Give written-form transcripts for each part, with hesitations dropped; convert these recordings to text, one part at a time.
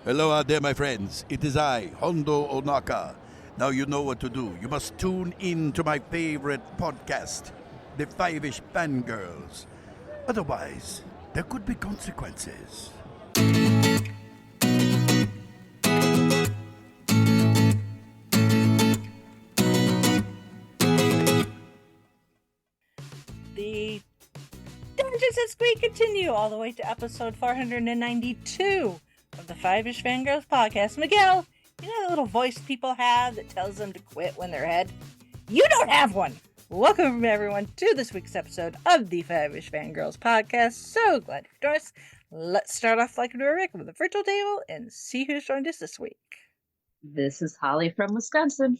Hello out there, my friends. It is I, Hondo Onaka. Now you know what to do. You must tune in to my favorite podcast, the Fiveish Fangirls. Otherwise, there could be consequences. The Dungeons and Squeak continue all the way to episode 492 of the Fiveish Fangirls podcast. Miguel, you know the little voice people have that tells them to quit when they're ahead? You don't have one! Welcome everyone to this week's episode of the Fiveish Fangirls podcast. So glad you joined us. Let's start off like we do with a virtual table and see who's joined us this week. This is Holly from Wisconsin.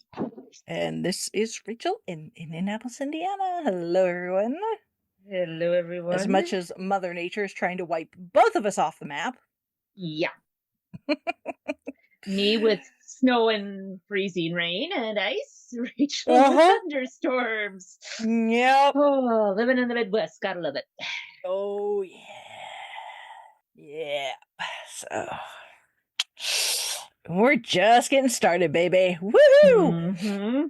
And this is Rachel in Indianapolis, Indiana. Hello everyone. Hello, everyone. As much as Mother Nature is trying to wipe both of us off the map. Yeah. Me with snow and freezing rain and ice. Rachel with thunderstorms. Yep. Oh, living in the Midwest. Gotta love it. Oh, yeah. Yeah. So, we're just getting started, baby. Woohoo! Mm-hmm.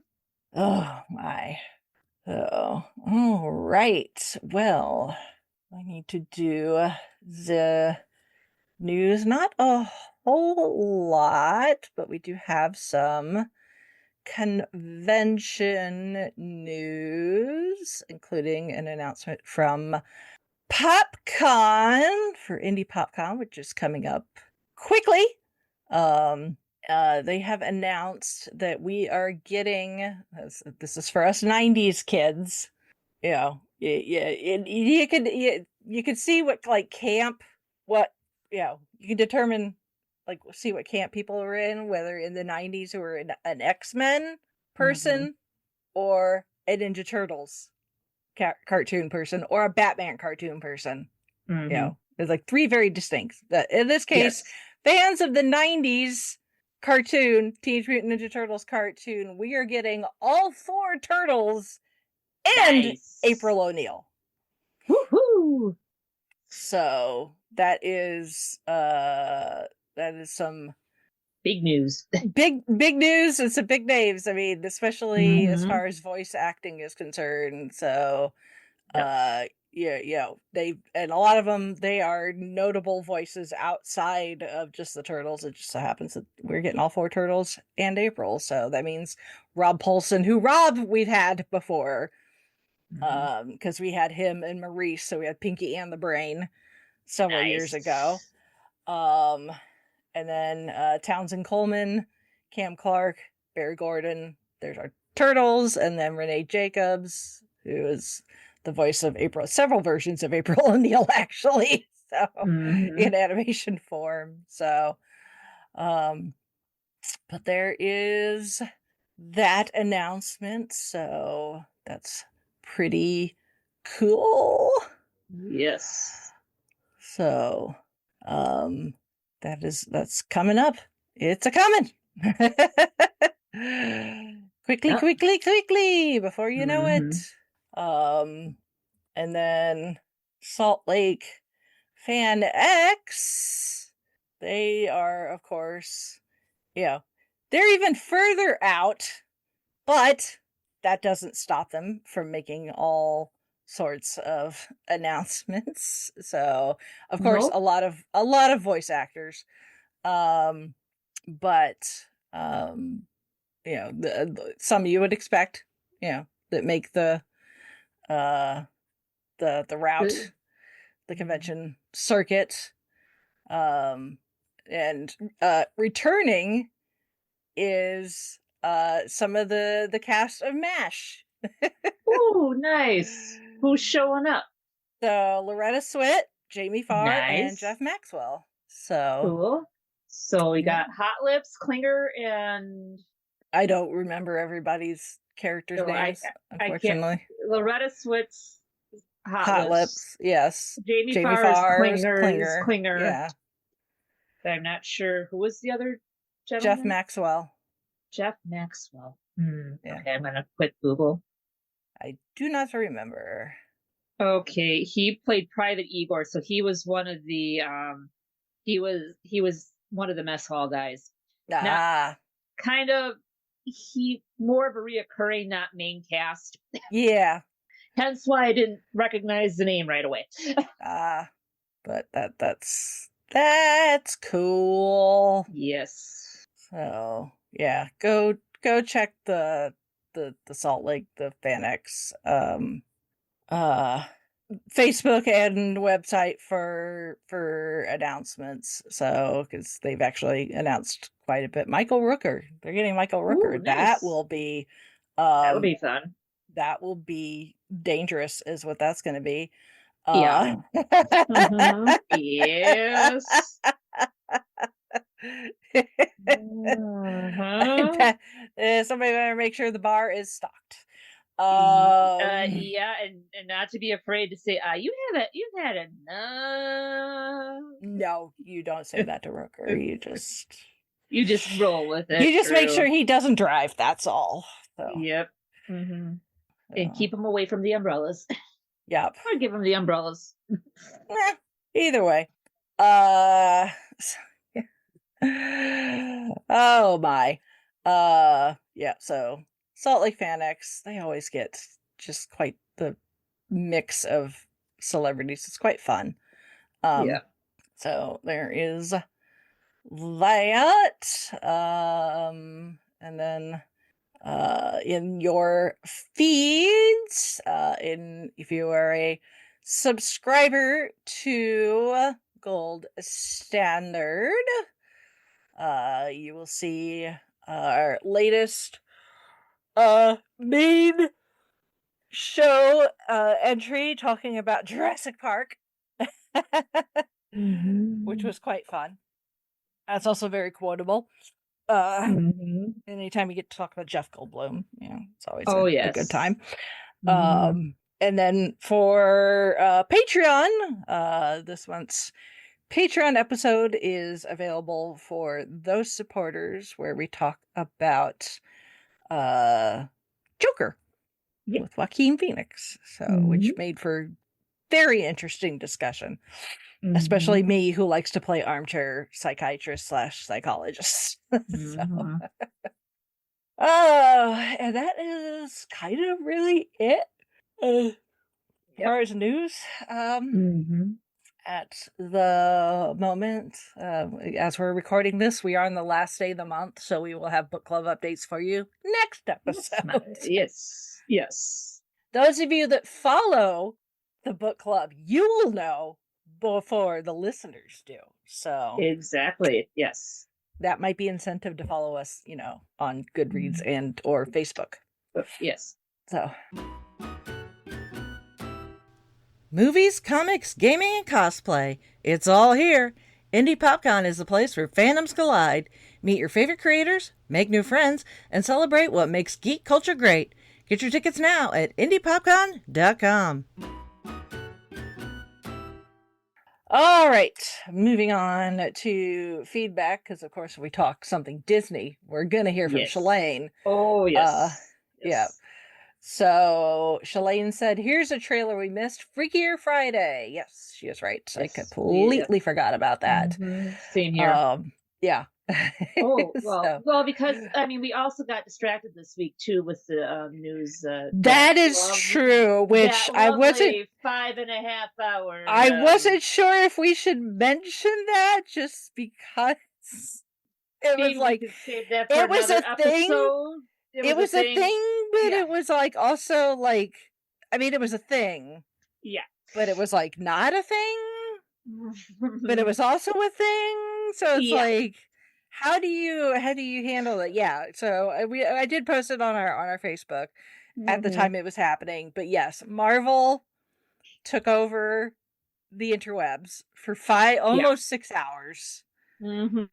Oh, my. So, all right. Well, I need to do the news. Not a whole lot, but we do have some convention news, including an announcement from PopCon for Indie PopCon, which is coming up quickly. They have announced that we are getting, this is for us 90s kids, you know, you could see what like camp, what, you know, you can determine like see what camp people are in, whether in the 90s who were an X-Men person or a Ninja Turtles cartoon person or a Batman cartoon person. You know, there's like three very distinct. In this case, fans of the 90s cartoon, Teenage Mutant Ninja Turtles cartoon, we are getting all four turtles and April O'Neil. Woohoo! So that is some big news. Big news and some big names. I mean, especially as far as voice acting is concerned. So they, and a lot of them, they are notable voices outside of just the turtles. It just so happens that we're getting all four turtles and April. So that means Rob Paulson, who we've had before, because we had him and Maurice. So we had Pinky and the Brain several years ago. And then Townsend Coleman, Cam Clark, Barry Gordon. There's our turtles, and then Renee Jacobs, who is the voice of April, several versions of April O'Neil, actually. So in animation form. So, but there is that announcement. So that's pretty cool. Yes. So, that's coming up. It's a coming. Quickly, before you know it. And then Salt Lake Fan X, they are, of course, they're even further out, but that doesn't stop them from making all sorts of announcements. So, of course, a lot of voice actors, but some you would expect, that make the route, the convention circuit, and returning is some of the cast of MASH. Oh, nice. Who's showing up? So Loretta Swit, Jamie Farr, and Jeff Maxwell. So cool. So we got Hot Lips, Klinger, and I don't remember everybody's characters' names, unfortunately. Loretta Swit's Hot Lips, yes. Jamie Farr's Klinger. Yeah. I'm not sure who was the other gentleman. Jeff Maxwell. Yeah. Okay, I'm gonna quit Google. I do not remember. Okay, he played Private Igor, so he was one of the he was one of the mess hall guys. Ah, Kind of, he more of a reoccurring, not main cast. yeah. Hence why I didn't recognize the name right away. But that's cool. Yes. So yeah, go check the Salt Lake, the FanX Facebook and website for announcements. So because they've actually announced quite a bit. Michael Rooker, they're getting Michael Rooker. Ooh, That nice. will be That'll be fun. that will be dangerous, is what that's going to be. Yeah. Mhm. Yes. Mhm. Somebody better make sure the bar is stocked. Yeah, and not to be afraid to say, you've had enough. No, you don't say that to Rooker. You just roll with it. You just make through. sure he doesn't drive. That's all. So, Yep. And keep him away from the umbrellas. Yep. Or give him the umbrellas. Either way. Oh my. Yeah, so Salt Lake FanX, they always get just quite the mix of celebrities. It's quite fun. Yeah. So there is that. And then in your feeds, if you are a subscriber to Gold Standard, you will see our latest main show entry talking about Jurassic Park, which was quite fun. That's also very quotable. Anytime you get to talk about Jeff Goldblum, it's always a good time. And then for Patreon, this month's Patreon episode is available for those supporters, where we talk about Joker with Joaquin Phoenix, which made for very interesting discussion, especially me, who likes to play armchair psychiatrist / psychologist. And that is kind of really it as far as news. At the moment, as we're recording this, we are on the last day of the month, so we will have book club updates for you next episode. Yes. Those of you that follow the book club, you will know before the listeners do. So exactly, yes. That might be incentive to follow us, on Goodreads and or Facebook. Yes. So movies, comics, gaming, and cosplay. It's all here. Indie PopCon is the place where fandoms collide. Meet your favorite creators, make new friends, and celebrate what makes geek culture great. Get your tickets now at indiepopcon.com. All right, moving on to feedback, because of course if we talk something Disney, we're going to hear from Shalane. Oh, yes. Yeah. So Shalane said, here's a trailer we missed, Freakier Friday. Yes, she is right. I completely forgot about that. Same here. Yeah. Well, because we also got distracted this week too with the news. That is true. Which I wasn't 5.5 hours. I wasn't sure if we should mention that, just because it was like it was a thing. It was a thing, but it was like also like it was a thing. Yeah. But it was like not a thing. But it was also a thing. So it's like, how do you handle it? Yeah. So I did post it on our Facebook at the time it was happening. But yes, Marvel took over the interwebs for almost 6 hours to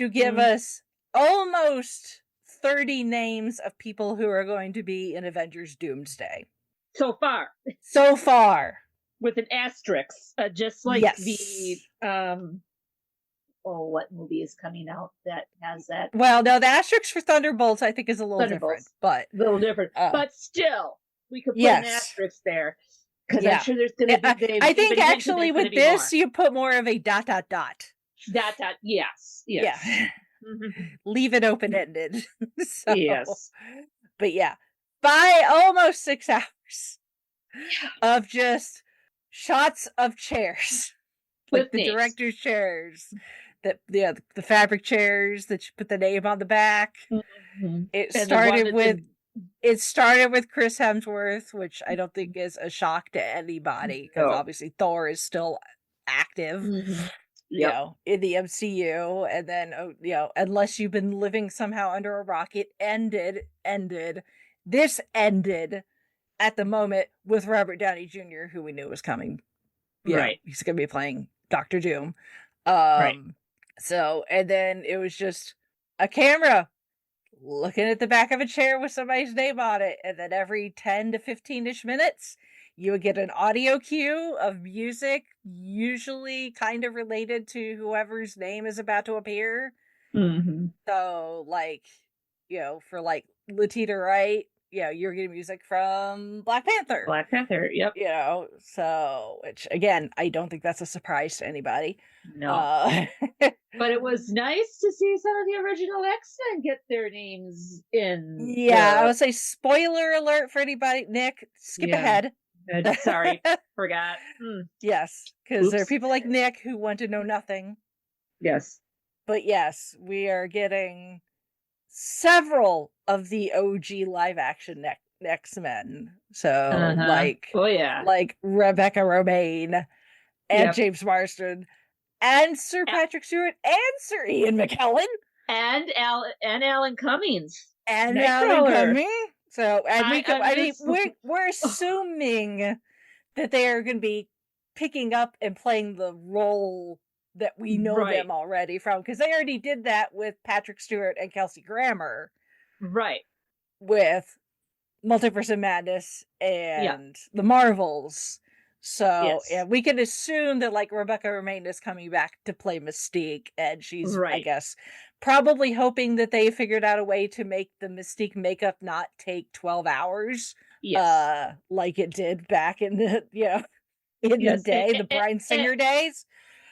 give us almost 30 names of people who are going to be in Avengers Doomsday. So far. With an asterisk, just like the what movie is coming out that has that? Well, no, the asterisk for Thunderbolts I think is a little different, but but still, we could put an asterisk there, because I'm sure there's going to be. I think actually with this you put more of a ... Yes. Yeah. Mhm. Leave it open-ended. So, Yes. but yeah, by almost 6 hours of just shots of chairs, like With the names. director's chairs, that the fabric chairs that you put the name on the back. Mhm. It And the one started that with did- it started with Chris Hemsworth, which I don't think is a shock to anybody because No. obviously Thor is still active, Mhm. you Yep. know, in the MCU. And then, you know, unless you've been living somehow under a rock, it ended. This ended at the moment with Robert Downey Jr., who we knew was coming. You know, Right. he's going to be playing Doctor Doom. Right. So, and then it was just a camera looking at the back of a chair with somebody's name on it, and then every 10 to 15-ish minutes you would get an audio cue of music, usually kind of related to whoever's name is about to appear. Mm-hmm. So, like, you know, for like Latita Wright, you know, you're getting music from Black Panther. Black Panther. Yep. You know, so, which again, I don't think that's a surprise to anybody. No. But it was nice to see some of the original X-Men get their names in. Yeah, I would say spoiler alert for anybody. Nick, skip ahead. Sorry, forgot. Yes, because there are Oops. people like Nick who want to know nothing. Yes. But yes, we are getting several of the OG live action X-Men. So like, oh yeah, like Rebecca Romaine and Yep. James Marsden and Sir Patrick Stewart and Sir Ian McKellen and Alan Cummings and Nightcrawler. Alan Cummings. So, and I mean, just- we're assuming that they are going to be picking up and playing the role that we know Right. them already from, because they already did that with Patrick Stewart and Kelsey Grammer, right? with Multiverse of Madness and the Marvels. So yeah, we can assume that like Rebecca Romaine is coming back to play Mystique, and she's I guess probably hoping that they figured out a way to make the Mystique makeup not take 12 hours. Yes. Like it did back in the the day, the Bryan Singer days.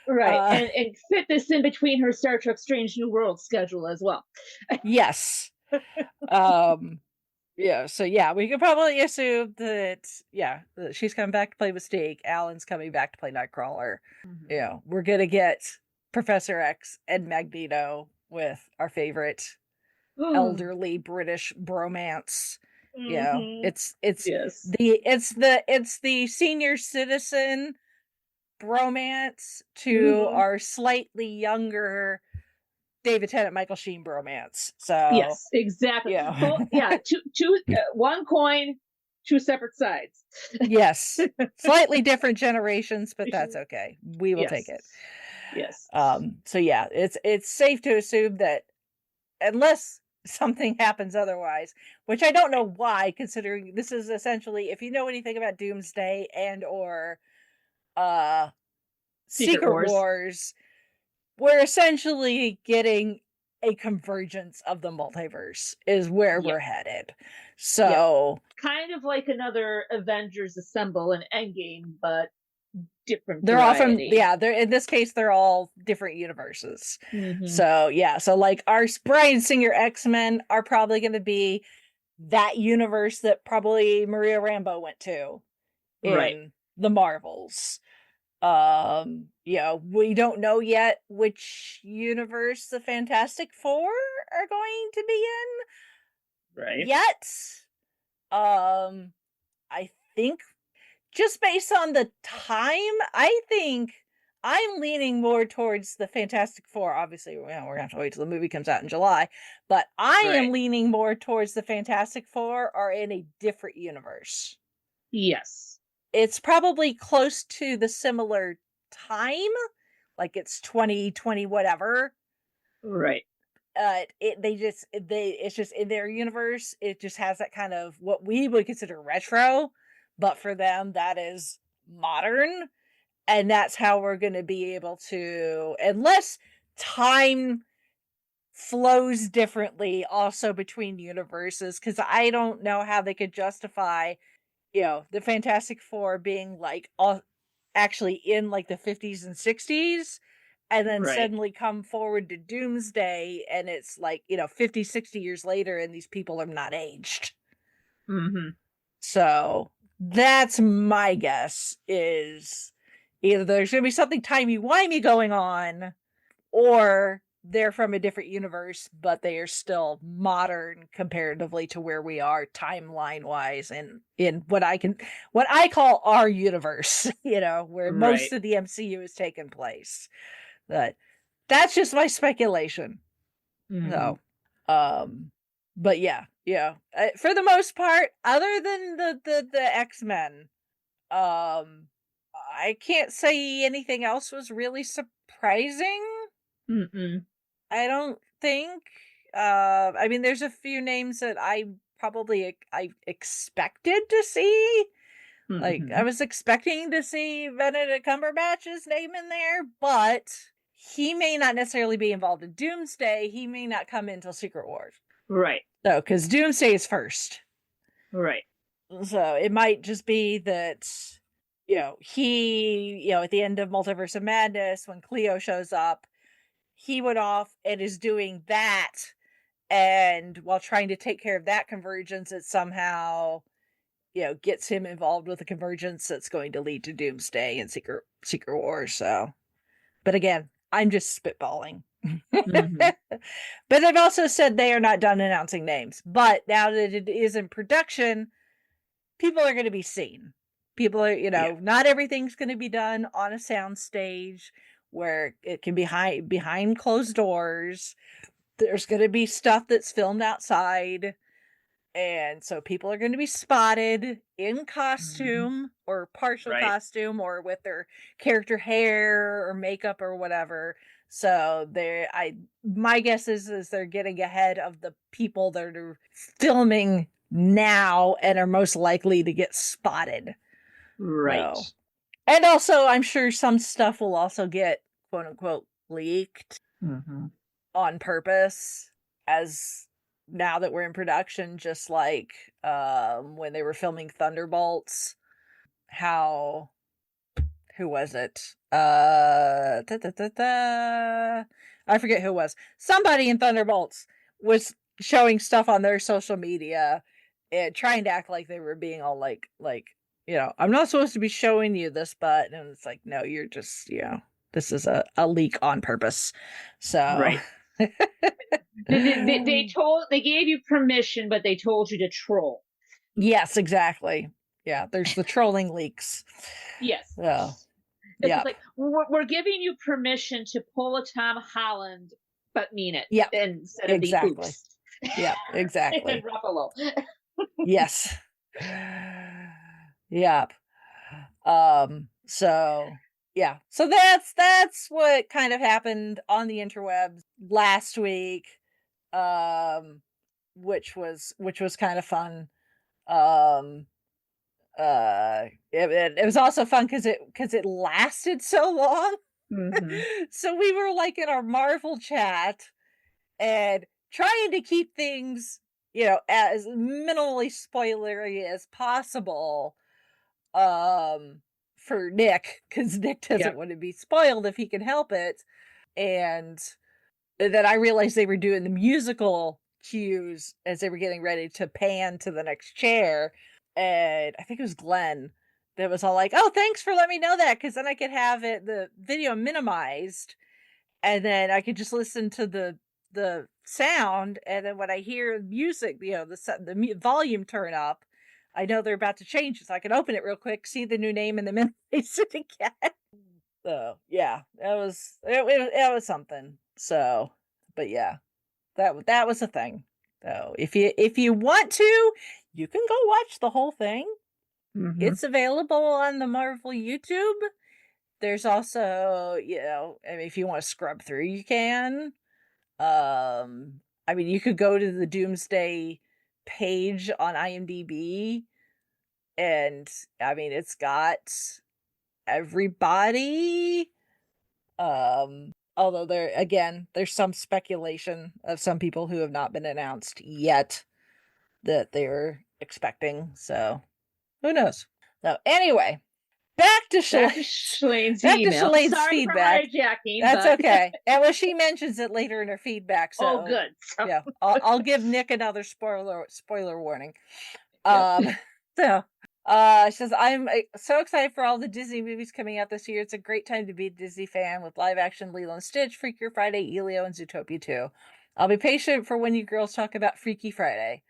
Right. And fit this in between her Star Trek Strange New World schedule as well. Yes. Yeah, so yeah, we could probably assume that that she's coming back to play Mystique. Alan's coming back to play Nightcrawler. Mm-hmm. You know, we're gonna get Professor X and Magneto with our favorite elderly British bromance. You know, it's the senior citizen bromance to our slightly younger David Tennant, Michael Sheen bromance. So yes, exactly. Yeah, one coin, two separate sides. Yes, slightly different generations, but that's okay. We will take it. Yes. So yeah, it's safe to assume that unless something happens otherwise, which I don't know why, considering this is essentially, if you know anything about Doomsday and or Secret Wars, we're essentially getting a convergence of the multiverse is where we're headed. So kind of like another Avengers Assemble and Endgame, but different. They're all from they're in this case they're all different universes. So so like our Bryan Singer X-Men are probably going to be that universe that probably Maria Rambeau went to in the Marvels. We don't know yet which universe the Fantastic Four are going to be in yet. I think just based on the time, I think I'm leaning more towards the Fantastic Four. Obviously, we're gonna have to wait till the movie comes out in July, but I am leaning more towards the Fantastic Four are in a different universe. Yes. It's probably close to the similar time, like it's 2020 whatever. Right. It's just in their universe, it just has that kind of what we would consider retro, but for them that is modern, and that's how we're going to be able to, unless time flows differently also between universes, because I don't know how they could justify the Fantastic Four being like actually in like the 50s and 60s and then Right. suddenly come forward to Doomsday, and it's like, 50, 60 years later, and these people are not aged. Mm-hmm. So that's my guess, is either there's going to be something timey-wimey going on, or they're from a different universe, but they are still modern comparatively to where we are timeline-wise, and in what I call our universe, where most Right. of the MCU has taken place. But that's just my speculation. Mhm. So, but yeah, for the most part, other than the X-Men, I can't say anything else was really surprising. Mm-mm. I don't think. I mean, there's a few names that I expected to see. Like, I Mhm. was expecting to see Benedict Cumberbatch's name in there, but he may not necessarily be involved in Doomsday. He may not come in until Secret Wars. Right. So, because Doomsday is first. Right. So it might just be that, he, at the end of Multiverse of Madness, when Cleo shows up, he went off and is doing that. And while trying to take care of that convergence, it somehow, gets him involved with a convergence that's going to lead to Doomsday and Secret Wars. So, but again, I'm just spitballing. Mhm. But they've also said they are not done announcing names. But now that it is in production, people are going to be seen. People are, Yeah. not everything's going to be done on a sound stage where it can be behind closed doors. There's going to be stuff that's filmed outside. And so people are going to be spotted in costume or partial Right. costume or with their character hair or makeup or whatever. So my guess is they're getting ahead of the people that are filming now and are most likely to get spotted. Right. So, and also I'm sure some stuff will also get quote unquote leaked Mhm. on purpose, as now that we're in production, just like when they were filming Thunderbolts, how who was it? I forget who it was. Somebody in Thunderbolts was showing stuff on their social media and trying to act like they were being all like, I'm not supposed to be showing you this, but, and it's like, no, you're just, this is a leak on purpose. So, Right. They gave you permission, but they told you to troll. yes, exactly. Yeah, there's the trolling leaks. Yes. So, It's yeah. like we're giving you permission to pull a Tom Holland, but mean it. Yep. Instead Exactly. of the oops. Yeah, exactly. And Ruffalo. Yes. Yep. So yeah. So that's what kind of happened on the interwebs last week. Which was kind of fun. It was also fun because it lasted so long. Mhm. So we were like in our Marvel chat and trying to keep things, as minimally spoilery as possible. For Nick, because Nick doesn't Yep. want to be spoiled if he can help it. And then I realized they were doing the musical cues as they were getting ready to pan to the next chair. And I think it was Glenn that was all like, "Oh, thanks for letting me know that, because then I could have the video minimized, and then I could just listen to the sound, and then when I hear music, the volume turn up, I know they're about to change it, so I can open it real quick, see the new name, and then minimize it again." So yeah, it was something. So, but yeah, that was a thing. So if you want to, you can go watch the whole thing. Mhm. It's available on the Marvel YouTube. There's also, I mean, if you want to scrub through, you can. I mean, you could go to the Doomsday page on IMDb, and I mean, it's got everybody. Although there's some speculation of some people who have not been announced yet that they're expecting. So who knows? So anyway, back to Shalane's back to email. Shalane's Sorry feedback. for hijacking. That's but... okay. And well, she mentions it later in her feedback. So, oh, good. So... yeah, I'll give Nick another spoiler warning. Yep. So, she says, I'm so excited for all the Disney movies coming out this year. It's a great time to be a Disney fan with live action Lilo and Stitch, Freakier Friday, Elio, and Zootopia 2. I'll be patient for when you girls talk about Freaky Friday.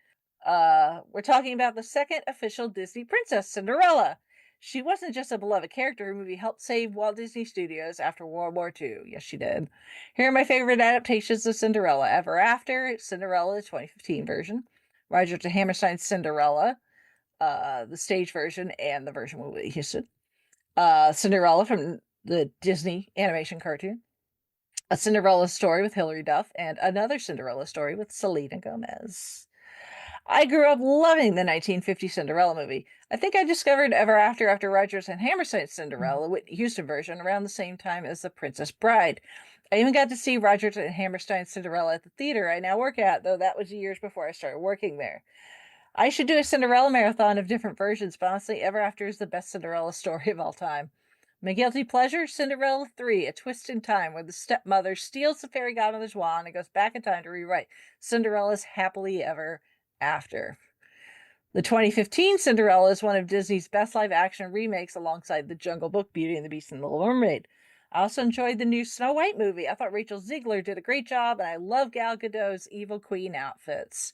We're talking about the second official Disney princess, Cinderella. She wasn't just a beloved character. Her movie helped save Walt Disney Studios after World War II. Yes, she did. Here are my favorite adaptations of Cinderella. Ever After, Cinderella, the 2015 version. Roger to Hammerstein's Cinderella, the stage version, and the version with Whitney Houston. Cinderella from the Disney animation cartoon. A Cinderella Story with Hilary Duff, and another Cinderella Story with Selena Gomez. I grew up loving the 1950 Cinderella movie. I think I discovered Ever After Rodgers and Hammerstein's Cinderella, Whitney Houston version, around the same time as The Princess Bride. I even got to see Rodgers and Hammerstein's Cinderella at the theater I now work at, though that was years before I started working there. I should do a Cinderella marathon of different versions, but honestly, Ever After is the best Cinderella story of all time. My guilty pleasure, Cinderella 3, A Twist in Time, where the stepmother steals the fairy godmother's wand and goes back in time to rewrite Cinderella's happily ever after. The 2015 Cinderella is one of Disney's best live-action remakes alongside The Jungle Book, Beauty and the Beast, and The Little Mermaid. I also enjoyed the new Snow White movie. I thought Rachel Ziegler did a great job, and I love Gal Gadot's Evil Queen outfits.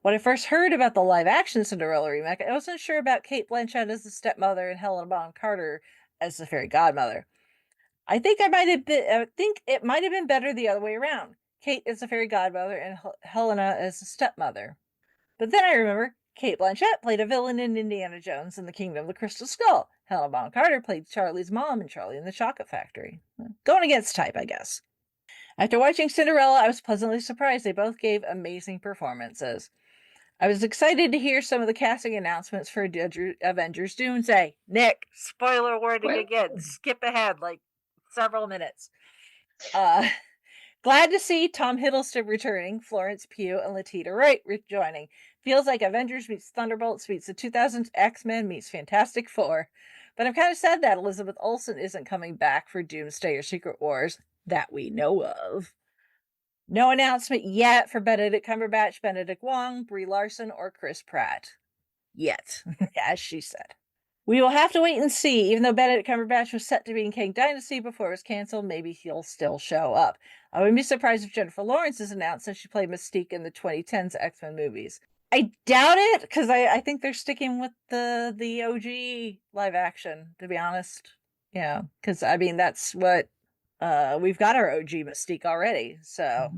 When I first heard about the live-action Cinderella remake, I wasn't sure about Cate Blanchett as the stepmother and Helena Bonham Carter as the fairy godmother. I think it might have been better the other way around. Kate is the fairy godmother and Helena is the stepmother. But then I remember Cate Blanchett played a villain in Indiana Jones and the Kingdom of the Crystal Skull. Helena Bonham Carter played Charlie's mom in Charlie and the Chocolate Factory. Going against type, I guess. After watching Cinderella, I was pleasantly surprised they both gave amazing performances. I was excited to hear some of the casting announcements for Avengers Doomsday. Nick, spoiler warning again. Skip ahead like several minutes. Glad to see Tom Hiddleston returning, Florence Pugh and Letitia Wright rejoining. Feels like Avengers meets Thunderbolts meets the 2000s X-Men meets Fantastic Four. But I'm kind of sad that Elizabeth Olsen isn't coming back for Doomsday or Secret Wars that we know of. No announcement yet for Benedict Cumberbatch, Benedict Wong, Brie Larson, or Chris Pratt. Yet, as she said. We will have to wait and see. Even though Benedict Cumberbatch was set to be in Kang Dynasty before it was canceled, maybe he'll still show up. I wouldn't be surprised if Jennifer Lawrence is announced since she played Mystique in the 2010s X-Men movies. I doubt it, because I think they're sticking with the OG live action, to be honest. Yeah, because, I mean, that's what... we've got our OG Mystique already, so...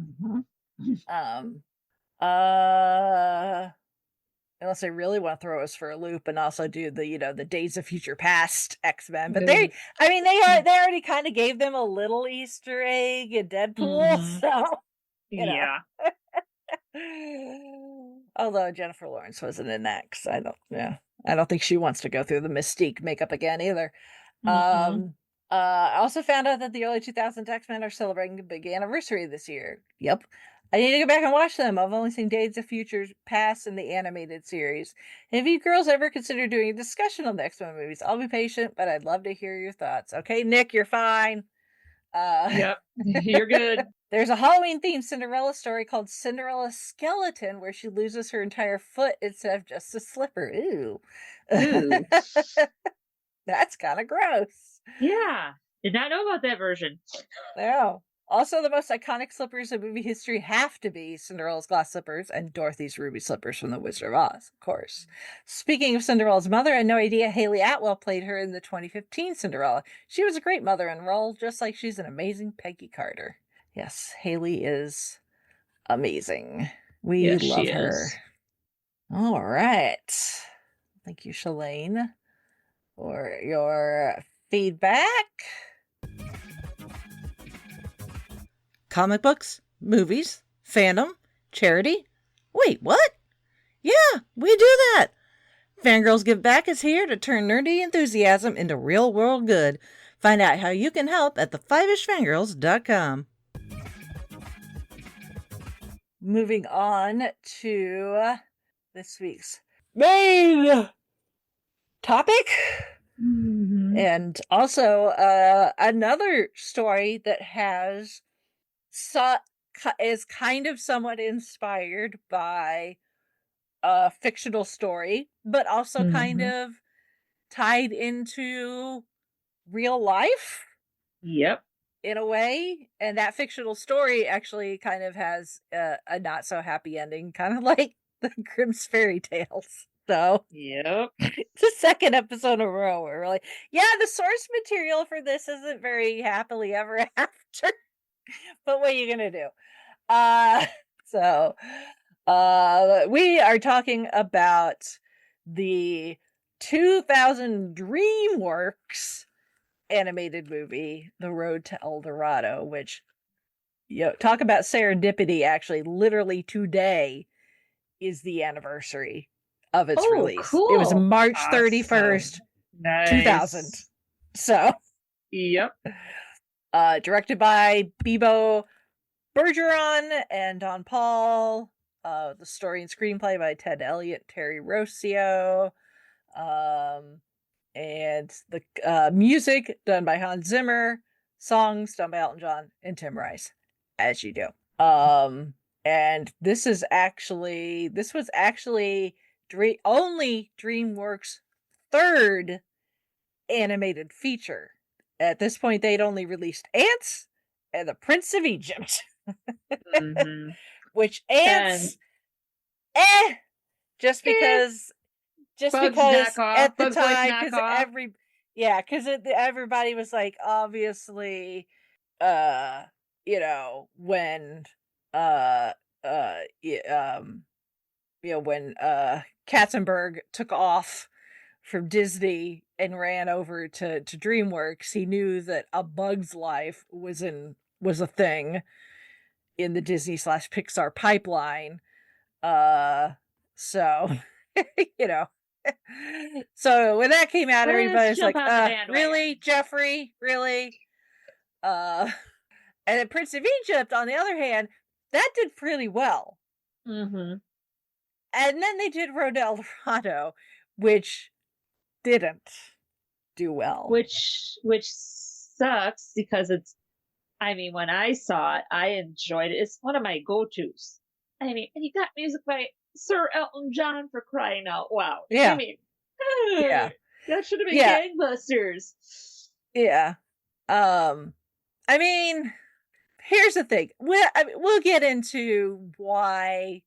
Unless they really want to throw us for a loop and also do the Days of Future Past X-Men. But they already kind of gave them a little Easter egg in Deadpool, so... Yeah. Although Jennifer Lawrence wasn't in that, because I don't think she wants to go through the Mystique makeup again either. I also found out that the early 2000s X-Men are celebrating a big anniversary this year. Yep. I need to go back and watch them. I've only seen Days of Future Past in the animated series. If you girls ever consider doing a discussion on the X-Men movies, I'll be patient, but I'd love to hear your thoughts. Okay, Nick, you're fine. Yep, you're good. There's a Halloween-themed Cinderella story called Cinderella Skeleton, where she loses her entire foot instead of just a slipper. Ooh. That's kind of gross. Yeah, did not know about that version. No. Also, the most iconic slippers in movie history have to be Cinderella's glass slippers and Dorothy's ruby slippers from The Wizard of Oz, of course. Speaking of Cinderella's mother, I had no idea Hayley Atwell played her in the 2015 Cinderella. She was a great mother in role, just like she's an amazing Peggy Carter. Yes, Hayley is amazing. We love her. All right. Thank you, Shalane, for your feedback. Comic books, movies, fandom, charity. Wait, what? Yeah, we do that. Fangirls Give Back is here to turn nerdy enthusiasm into real-world good. Find out how you can help at theFivishFangirls.com. Moving on to this week's main topic. Mhm. And also another story that has is kind of somewhat inspired by a fictional story, but also kind Mhm. of tied into real life Yep. in a way. And that fictional story actually kind of has a not so happy ending, kind of like the Grimm's fairy tales. So Yep. it's the second episode in a row where we're like, yeah, the source material for this isn't very happily ever after, but what are you gonna do? Uh, so, we are talking about the 2000 DreamWorks animated movie, The Road to El Dorado, which, talk about serendipity. Actually, literally today is the anniversary of its Oh, release. It was cool. March Awesome. 31st, 2000. Nice. So, Yep. directed by Bibo Bergeron and Don Paul. The story and screenplay by Ted Elliott, Terry Rossio. And the music done by Hans Zimmer. Songs done by Elton John and Tim Rice, as you do. And this was actually only DreamWorks' third animated feature. At this point, they'd only released Ants and The Prince of Egypt. Mhm. Which And Ants, eh, just eh, because Bugs knockoff. at the Bugs Life time, knockoff. because everybody was like, obviously, uh, when, when Katzenberg took off from Disney and ran over to DreamWorks, he knew that A Bug's Life was a thing in the Disney / Pixar pipeline. So you know. So when that came out, Let's everybody's jump like, on the bandwagon. really, Jeffrey? Really? And then Prince of Egypt, on the other hand, that did pretty well. Mm-hmm. And then they did Road to El Dorado, which didn't do well. Which sucks because when I saw it, I enjoyed it. It's one of my go-tos. And you got music by Sir Elton John, for crying out loud. Yeah. Yeah. That should have been Yeah. gangbusters. Yeah. Here's the thing. We'll get into why,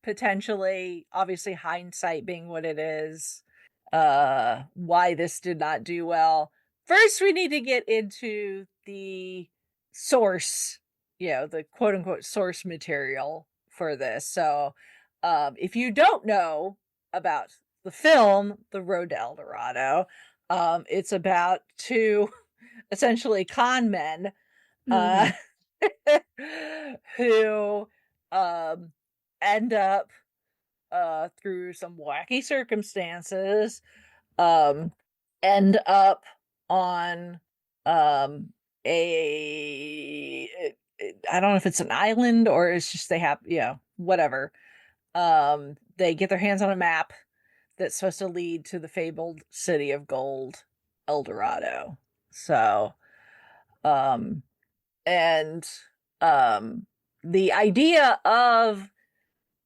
potentially, obviously hindsight being what it is, why this did not do well. First, we need to get into the source, the quote unquote source material for this. So, if you don't know about the film, The Road to El Dorado, it's about two essentially con men, who end up, through some wacky circumstances, end up on a I don't know if it's an island or it's just they have, whatever. They get their hands on a map that's supposed to lead to the fabled city of gold, El Dorado. So, and the idea of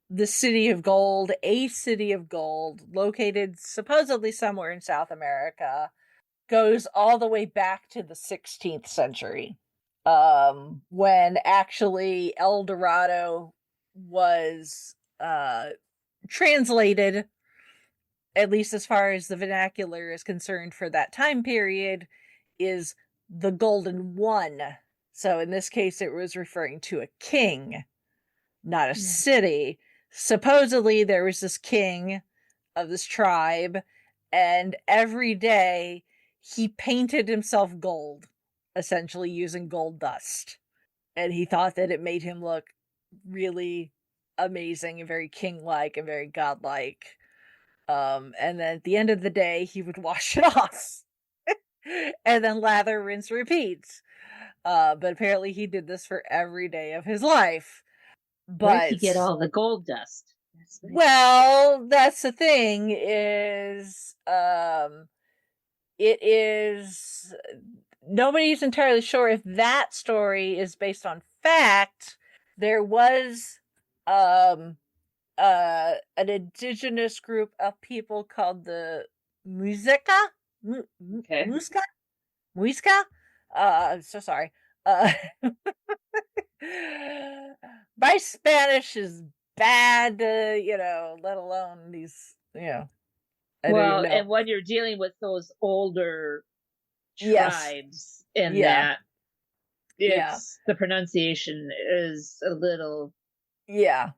the city of gold, a city of gold located supposedly somewhere in South America, goes all the way back to the 16th century, when actually El Dorado was translated, at least as far as the vernacular is concerned for that time period, is the Golden One. So in this case, it was referring to a king, not a city. Supposedly, there was this king of this tribe, and every day he painted himself gold, essentially using gold dust. And he thought that it made him look really amazing and very king-like and very godlike. And then at the end of the day, he would wash it off. And then lather, rinse, repeat. But apparently he did this for every day of his life. But where'd he get all the gold dust? Well, that's the thing, is it is, nobody's entirely sure if that story is based on fact. There was an indigenous group of people called the Muisca. Okay. Muisca? Muisca? I'm so sorry. My Spanish is bad, let alone these, I don't even know. And when you're dealing with those older Yes. tribes in Yeah. that, it's the pronunciation is a little Yeah.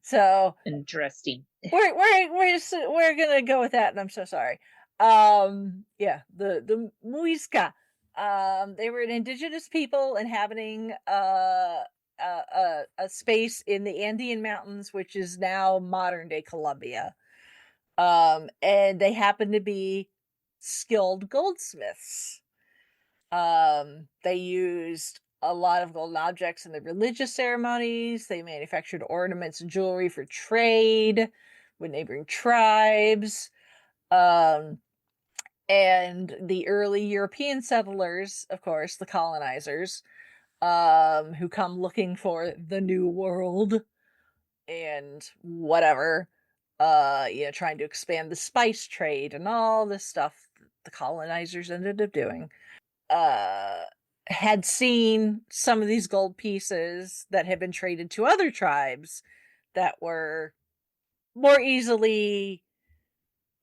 So interesting. we're gonna go with that, and I'm so sorry. The Muisca. They were an indigenous people inhabiting a space in the Andean Mountains, which is now modern day Colombia. And they happen to be skilled goldsmiths. They used a lot of golden objects in the religious ceremonies. They manufactured ornaments and jewelry for trade with neighboring tribes. And the early European settlers, of course, the colonizers, who come looking for the new world and whatever, trying to expand the spice trade and all this stuff the colonizers ended up doing. Had seen some of these gold pieces that had been traded to other tribes that were more easily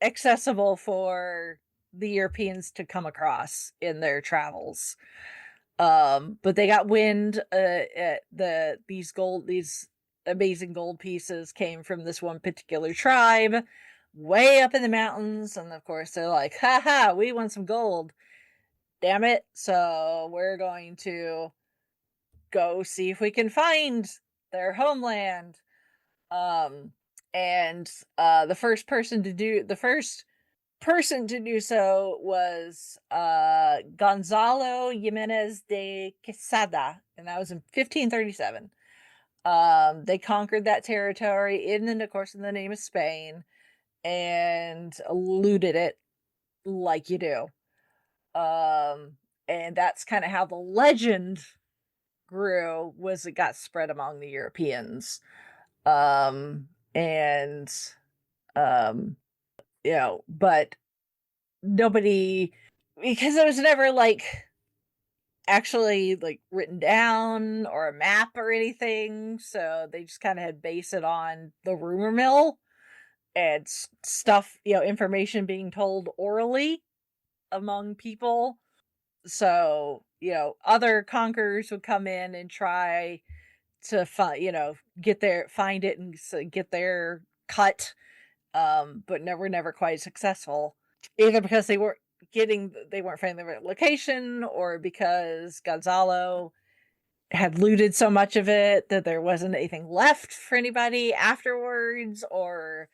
accessible for the Europeans to come across in their travels. But they got wind these amazing gold pieces came from this one particular tribe way up in the mountains, and of course they're like, haha, we want some gold. Damn it. So we're going to go see if we can find their homeland. And the first person to do so was Gonzalo Jimenez de Quesada, and that was in 1537. They conquered that territory of course, in the name of Spain, and looted it like you do. And that's kind of how the legend grew, was it got spread among the Europeans. But nobody, because it was never actually written down or a map or anything, so they just kind of had based it on the rumor mill and stuff, information being told orally among people. So, other conquerors would come in and try to find it and get their cut, but never quite successful, either because they weren't finding the right location, or because Gonzalo had looted so much of it that there wasn't anything left for anybody afterwards, or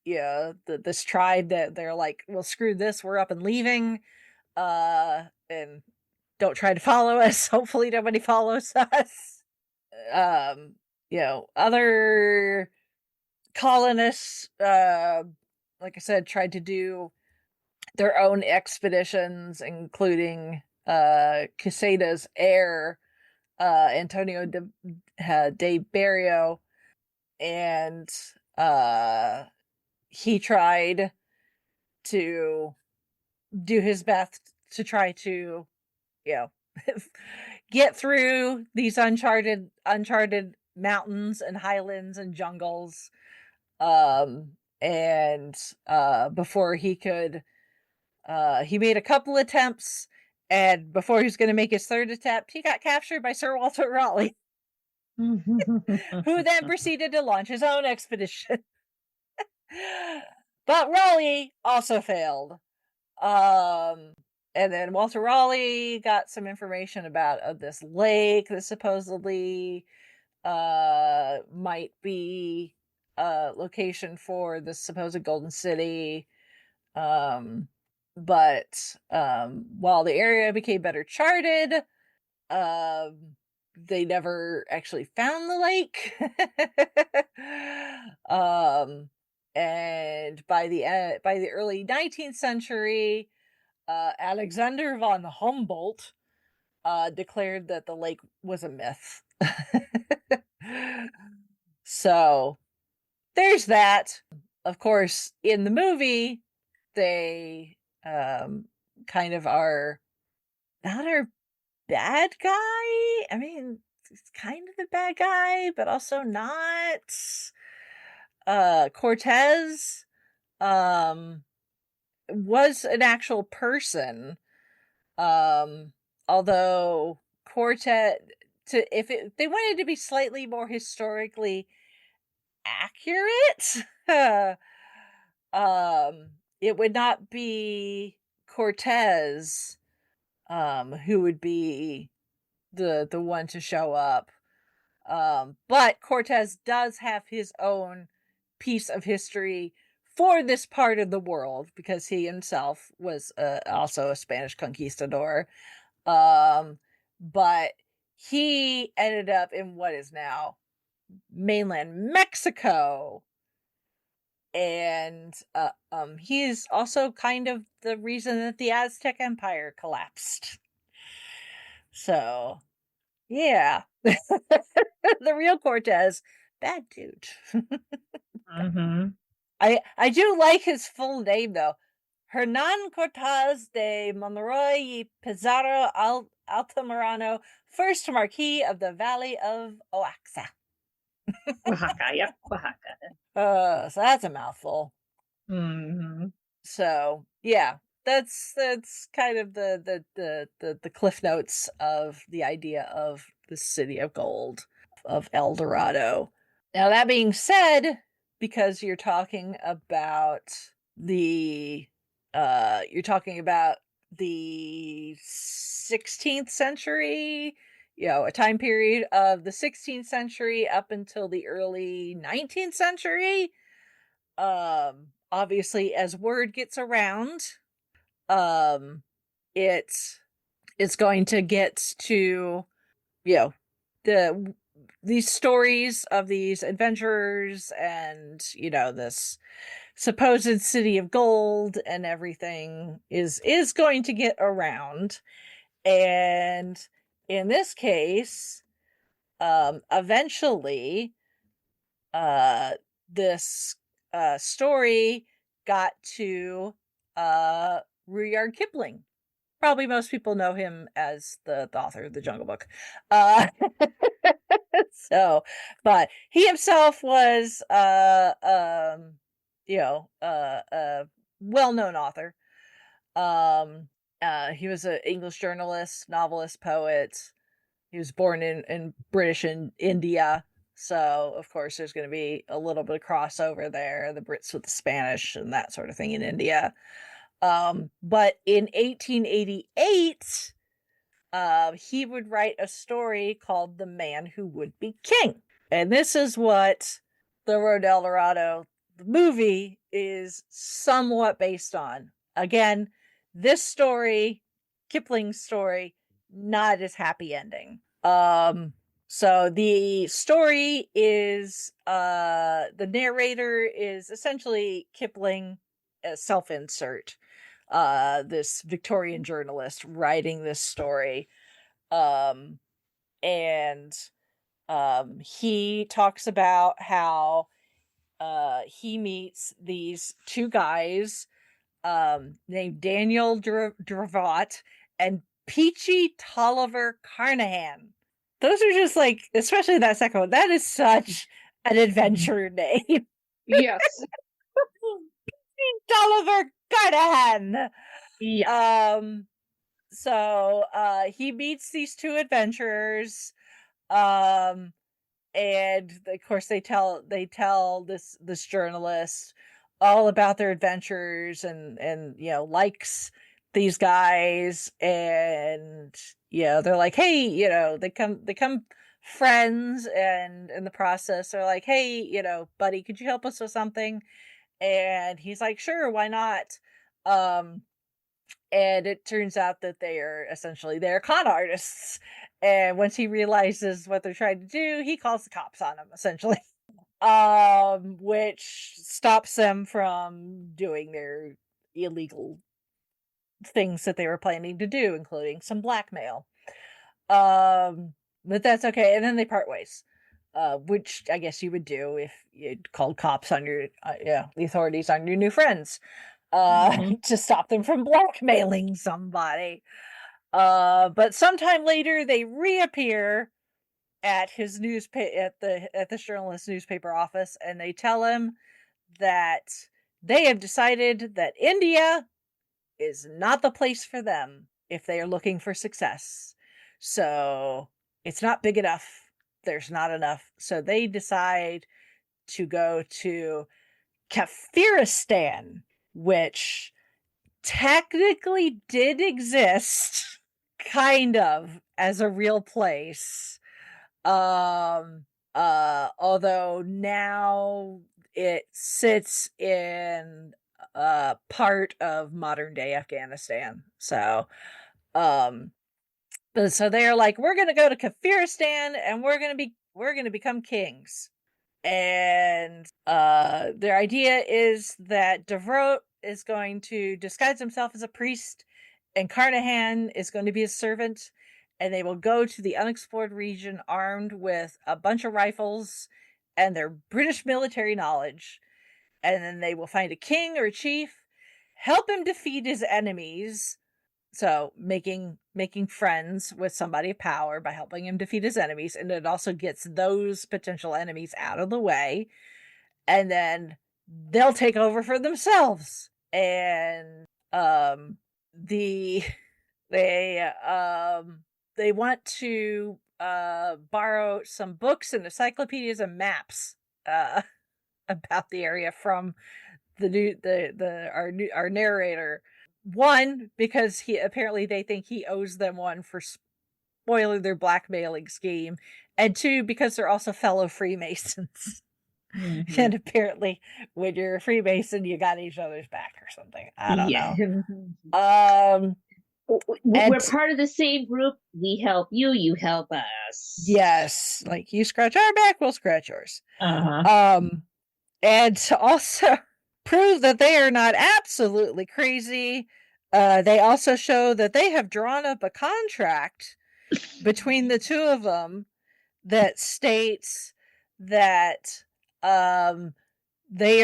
this tribe that they're like, well, screw this, we're up and leaving, and don't try to follow us. Hopefully nobody follows us. Other colonists, like I said, tried to do their own expeditions, including Quesada's heir, Antonio de Berrio, and he tried to do his best to try to, get through these uncharted mountains and highlands and jungles. And before he could, he made a couple attempts, and before he was going to make his third attempt, he got captured by Sir Walter Raleigh, who then proceeded to launch his own expedition. But Raleigh also failed. And then Walter Raleigh got some information about this lake that supposedly might be a location for the supposed Golden City. But while the area became better charted, they never actually found the lake. And by the early 19th century, Alexander von Humboldt declared that the lake was a myth. So there's that. Of course, in the movie, they kind of are not our bad guy. I mean, he's kind of the bad guy, but also not. Cortez was an actual person. Although Cortez, they wanted to be slightly more historically accurate, it would not be Cortez who would be the one to show up. But Cortez does have his own piece of history for this part of the world because he himself was also a Spanish conquistador. But he ended up in what is now mainland Mexico. And he is also kind of the reason that the Aztec Empire collapsed. So, yeah. The real Cortez, bad dude. Mm-hmm. I do like his full name though. Hernan Cortez de Monroy y Pizarro Altamirano, first Marquis of the Valley of Oaxaca. Oaxaca, yep, Oaxaca. So that's a mouthful. Mm-hmm. So yeah, that's kind of the cliff notes of the idea of the city of gold of El Dorado. Now that being said, because you're talking about the 16th century, a time period of the 16th century up until the early 19th century. Obviously, as word gets around, it's going to get to, these stories of these adventurers and, this supposed city of gold and everything is going to get around. And in this case, eventually, this story got to Rudyard Kipling. Probably most people know him as the author of the Jungle Book. But he himself was a well-known author. He was an English journalist, novelist, poet. He was born in British India. So, of course, there's going to be a little bit of crossover there, the Brits with the Spanish and that sort of thing in India. But in 1888, he would write a story called The Man Who Would Be King. And this is what The Road to El Dorado, the movie, is somewhat based on. Again, this story, Kipling's story, not as happy ending. So the story is, the narrator is essentially Kipling, self-insert, this Victorian journalist writing this story. And he talks about how he meets these two guys named Daniel Dravat and Peachy Tolliver Carnahan. Those are just like, especially that second one, that is such an adventure name. Yes. Tolliver Carnahan. Yeah. So he meets these two adventurers, and of course they tell this journalist all about their adventures and likes these guys, and they're like, hey, they come friends, and in the process they're like, hey, buddy, could you help us with something? And he's like, sure, why not? And it turns out that they're con artists. And once he realizes what they're trying to do, he calls the cops on them, essentially. which stops them from doing their illegal things that they were planning to do, including some blackmail. But that's okay. And then they part ways, which I guess you would do if you'd called cops on your, the authorities on your new friends, to stop them from blackmailing somebody. But sometime later they reappear at his at the journalist's newspaper office, and they tell him that they have decided that India is not the place for them if they are looking for success. So it's not big enough. There's not enough. So they decide to go to Kafiristan, which technically did exist kind of as a real place. Although now it sits in part of modern day Afghanistan. So they're like, we're gonna go to Kafiristan and we're gonna become kings. And their idea is that Devrot is going to disguise himself as a priest, and Carnahan is going to be his servant, and they will go to the unexplored region armed with a bunch of rifles and their British military knowledge. And then they will find a king or a chief, help him defeat his enemies. So making friends with somebody of power by helping him defeat his enemies. And it also gets those potential enemies out of the way. And then they'll take over for themselves. And they want to borrow some books and encyclopedias and maps about the area from our narrator. One, because they think he owes them one for spoiling their blackmailing scheme, and two, because they're also fellow Freemasons. Mm-hmm. And apparently, when you're a Freemason, you got each other's back or something. I don't know. We're part of the same group. We help you, you help us. Yes, like you scratch our back, we'll scratch yours. And to also prove that they are not absolutely crazy, they also show that they have drawn up a contract between the two of them that states that they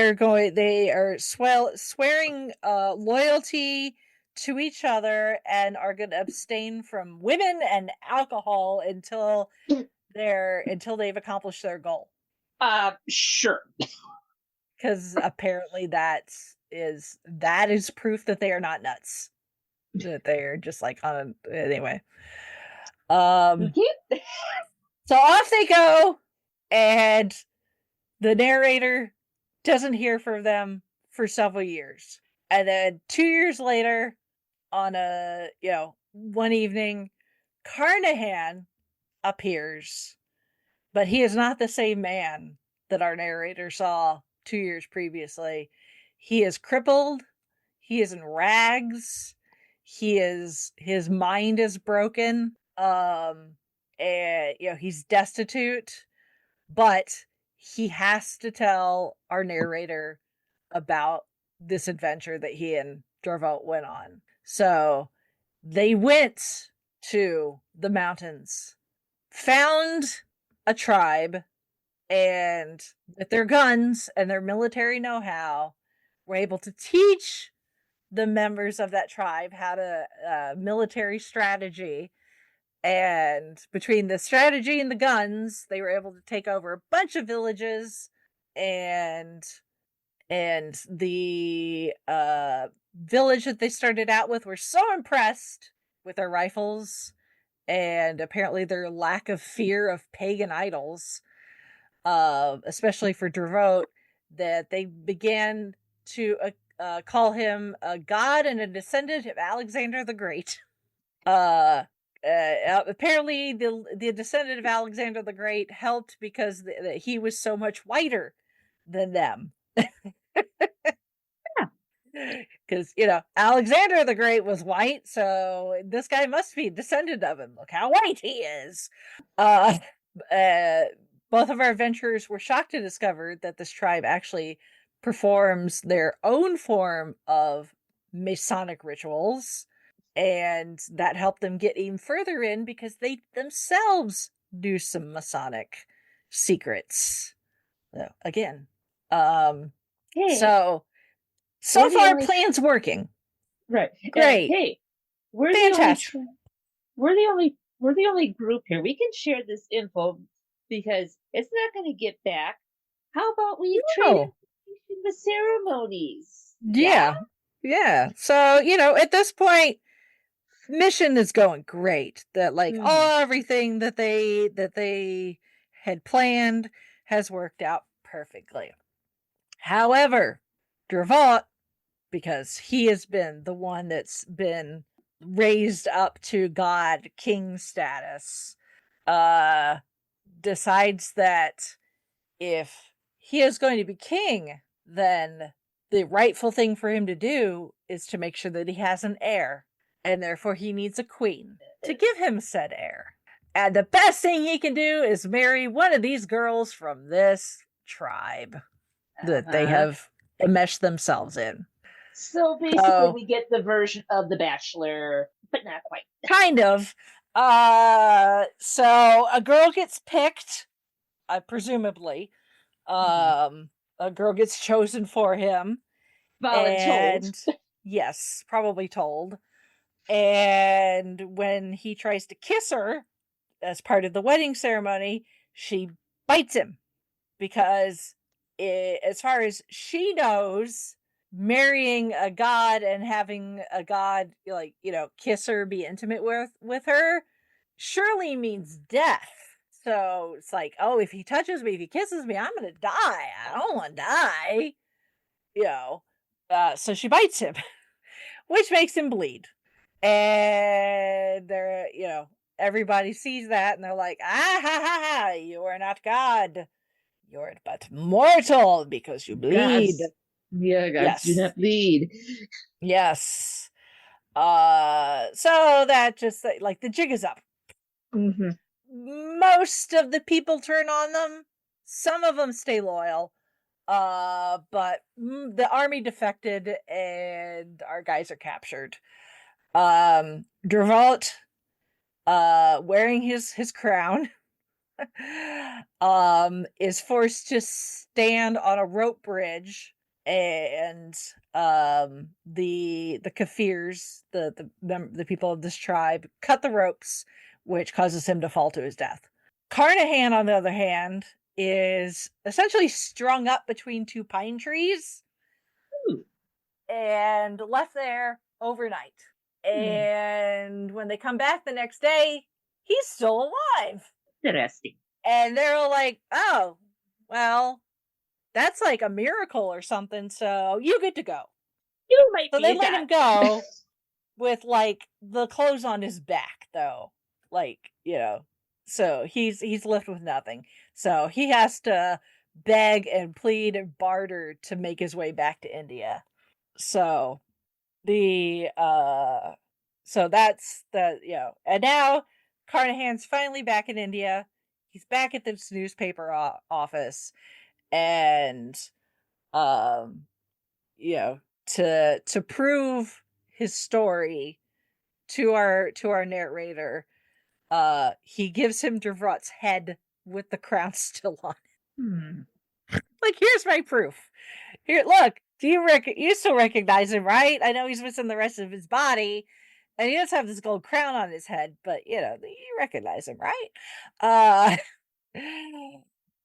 are swearing loyalty to each other and are going to abstain from women and alcohol until they've accomplished their goal. Sure. Because apparently that is proof that they are not nuts. That they're just like anyway. So off they go, and the narrator doesn't hear from them for several years. And then 2 years later, on one evening, Carnahan appears, but he is not the same man that our narrator saw 2 years previously. He is crippled. He is in rags. His mind is broken. And he's destitute, but he has to tell our narrator about this adventure that he and Dorado went on. So they went to the mountains, found a tribe, and with their guns and their military know-how, were able to teach the members of that tribe how to military strategy. And between the strategy and the guns, they were able to take over a bunch of villages. And the village that they started out with were so impressed with their rifles and apparently their lack of fear of pagan idols, especially for Dorado, that they began to call him a god and a descendant of Alexander the Great. Apparently the descendant of Alexander the Great helped because he was so much whiter than them. Because Alexander the Great was white, so this guy must be a descendant of him. Look how white he is. both of our adventurers were shocked to discover that this tribe actually performs their own form of Masonic rituals, and that helped them get even further in because they themselves do some Masonic secrets. So, again, Hey, so we're the far only- plan's working. right. Great. Hey, we're Fantastic. we're the only group here. We can share this info because it's not going to get back. How about we trade No. information with ceremonies? Yeah. So, at this point, mission is going great. That everything that they had planned has worked out perfectly. However, Dravot, because he has been the one that's been raised up to god king status, decides that if he is going to be king, then the rightful thing for him to do is to make sure that he has an heir, and therefore he needs a queen to give him said heir. And the best thing he can do is marry one of these girls from this tribe that they have enmeshed themselves in. So basically, we get the version of The Bachelor, but not quite. Kind of. So a girl gets picked, presumably. A girl gets chosen for him. Voluntold. Yes, probably told. And when he tries to kiss her as part of the wedding ceremony, she bites him because as far as she knows, marrying a god and having a god kiss her, be intimate with her, surely means death. So it's like, oh, if he touches me, if he kisses me, I'm gonna die. I don't want to die. So she bites him, which makes him bleed. And they're, everybody sees that and they're like, ah ha ha ha, you are not God. You're but mortal because you bleed. Gods do not bleed. Yes. So that just the jig is up. Mm-hmm. Most of the people turn on them. Some of them stay loyal. But the army defected and our guys are captured. Dravot, wearing his crown, is forced to stand on a rope bridge, and the Kafirs, the people of this tribe, cut the ropes, which causes him to fall to his death. Carnahan, on the other hand, is essentially strung up between two pine trees. Ooh. And left there overnight. And when they come back the next day, he's still alive. Interesting. And they're all like, oh, well, that's like a miracle or something, so you get to go. You might So be they a let god. him go with the clothes on his back, though. So he's left with nothing. So he has to beg and plead and barter to make his way back to India. So that's and now Carnahan's finally back in India. He's back at this newspaper office, and to prove his story to our narrator, he gives him Dravot's head with the crown still on it. Like, here's my proof. Here, look. Do you still recognize him, right? I know he's missing the rest of his body, and he does have this gold crown on his head, but you recognize him, right?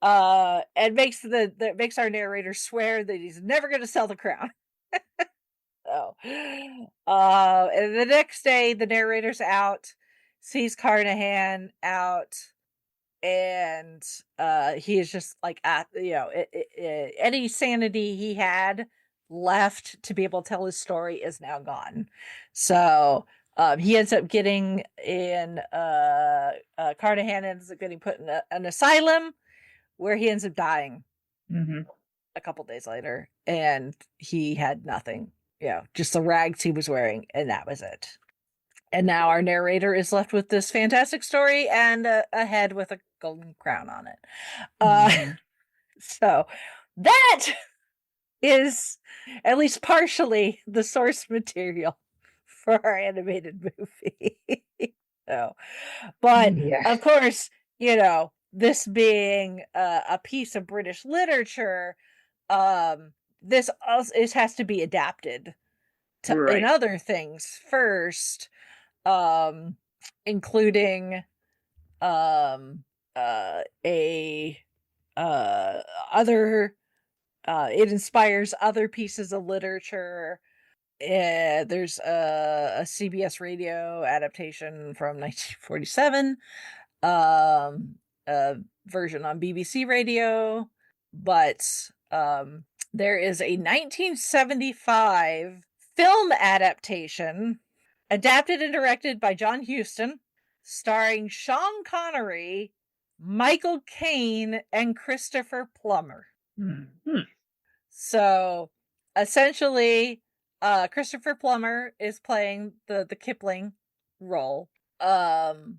And makes makes our narrator swear that he's never going to sell the crown. So, and the next day, the narrator's out, sees Carnahan out, and he is just like, any sanity he had left to be able to tell his story is now gone. So he ends up getting in Carnahan ends up getting put in an asylum where he ends up dying a couple days later, and he had nothing, just the rags he was wearing, and that was it. And now our narrator is left with this fantastic story and a head with a golden crown on it. Mm-hmm. So that is at least partially the source material for our animated movie. So, but Yeah. of course, this being a piece of British literature, this also has to be adapted to in Right. other things first, including a other it inspires other pieces of literature. There's a CBS radio adaptation from 1947, a version on BBC radio, but there is a 1975 film adaptation adapted and directed by John Huston, starring Sean Connery, Michael Caine, and Christopher Plummer. Mm-hmm. So essentially, Christopher Plummer is playing the Kipling role. And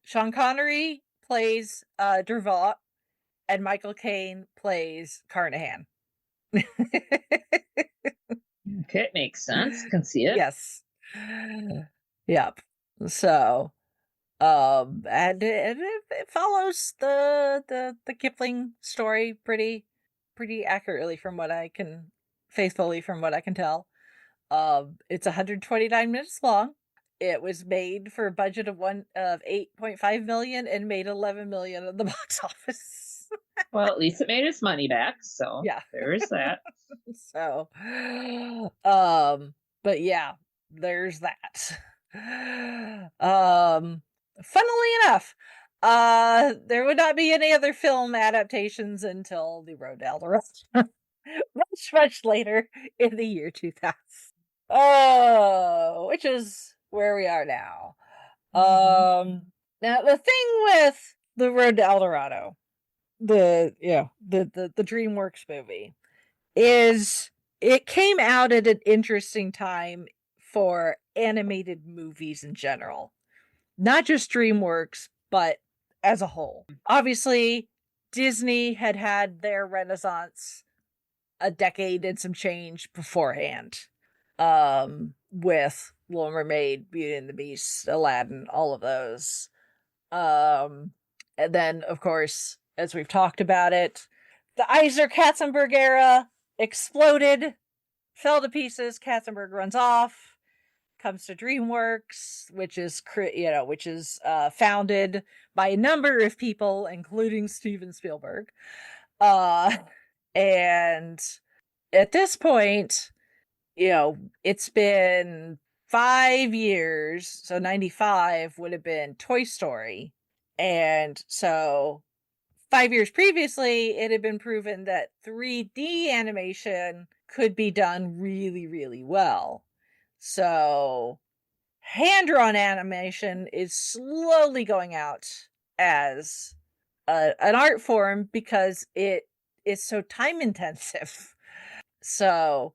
Sean Connery plays Dervot, and Michael Caine plays Carnahan. Okay, makes sense. Can see it. Yes. Yep. So, and it follows the Kipling story pretty accurately faithfully from what I can tell. It's 129 minutes long. It was made for a budget of 8.5 million and made 11 million at the box office. Well, at least it made its money back, so Yeah. there's that. So, but yeah, there's that. Funnily enough, there would not be any other film adaptations until The Road to El Dorado. much later in the year 2000. Oh, which is where we are now. Now the thing with The Road to El Dorado, the DreamWorks movie, is it came out at an interesting time for animated movies in general. Not just DreamWorks, but as a whole. Obviously, Disney had their renaissance a decade and some change beforehand. With Little Mermaid, Beauty and the Beast, Aladdin, all of those. And then, of course, as we've talked about it, the Eisner-Katzenberg era exploded, fell to pieces. Katzenberg runs off, comes to DreamWorks, which is founded by a number of people, including Steven Spielberg. And at this point, it's been 5 years. So 95 would have been Toy Story. And so 5 years previously, it had been proven that 3D animation could be done really, really well. So hand-drawn animation is slowly going out as an art form because it is so time intensive. So,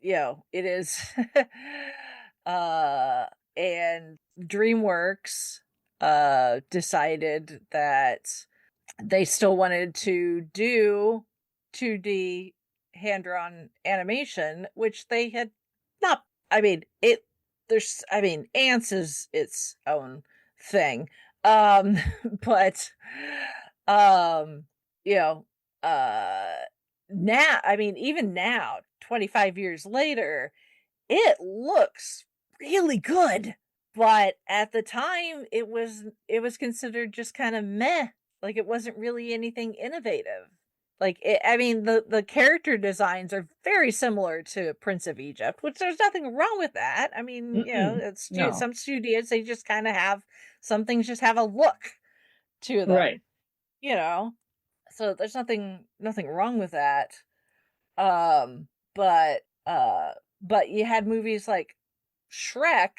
it is. And DreamWorks decided that they still wanted to do 2D hand-drawn animation, which they had not. Ants is its own thing. But now, even now, 25 years later, it looks really good. But at the time, it was considered just kind of meh. Like, it wasn't really anything innovative. Like, the character designs are very similar to Prince of Egypt, which there's nothing wrong with that. It's No. some studios, they just kind of have, some things just have a look to them. Right. So there's nothing wrong with that. But you had movies like Shrek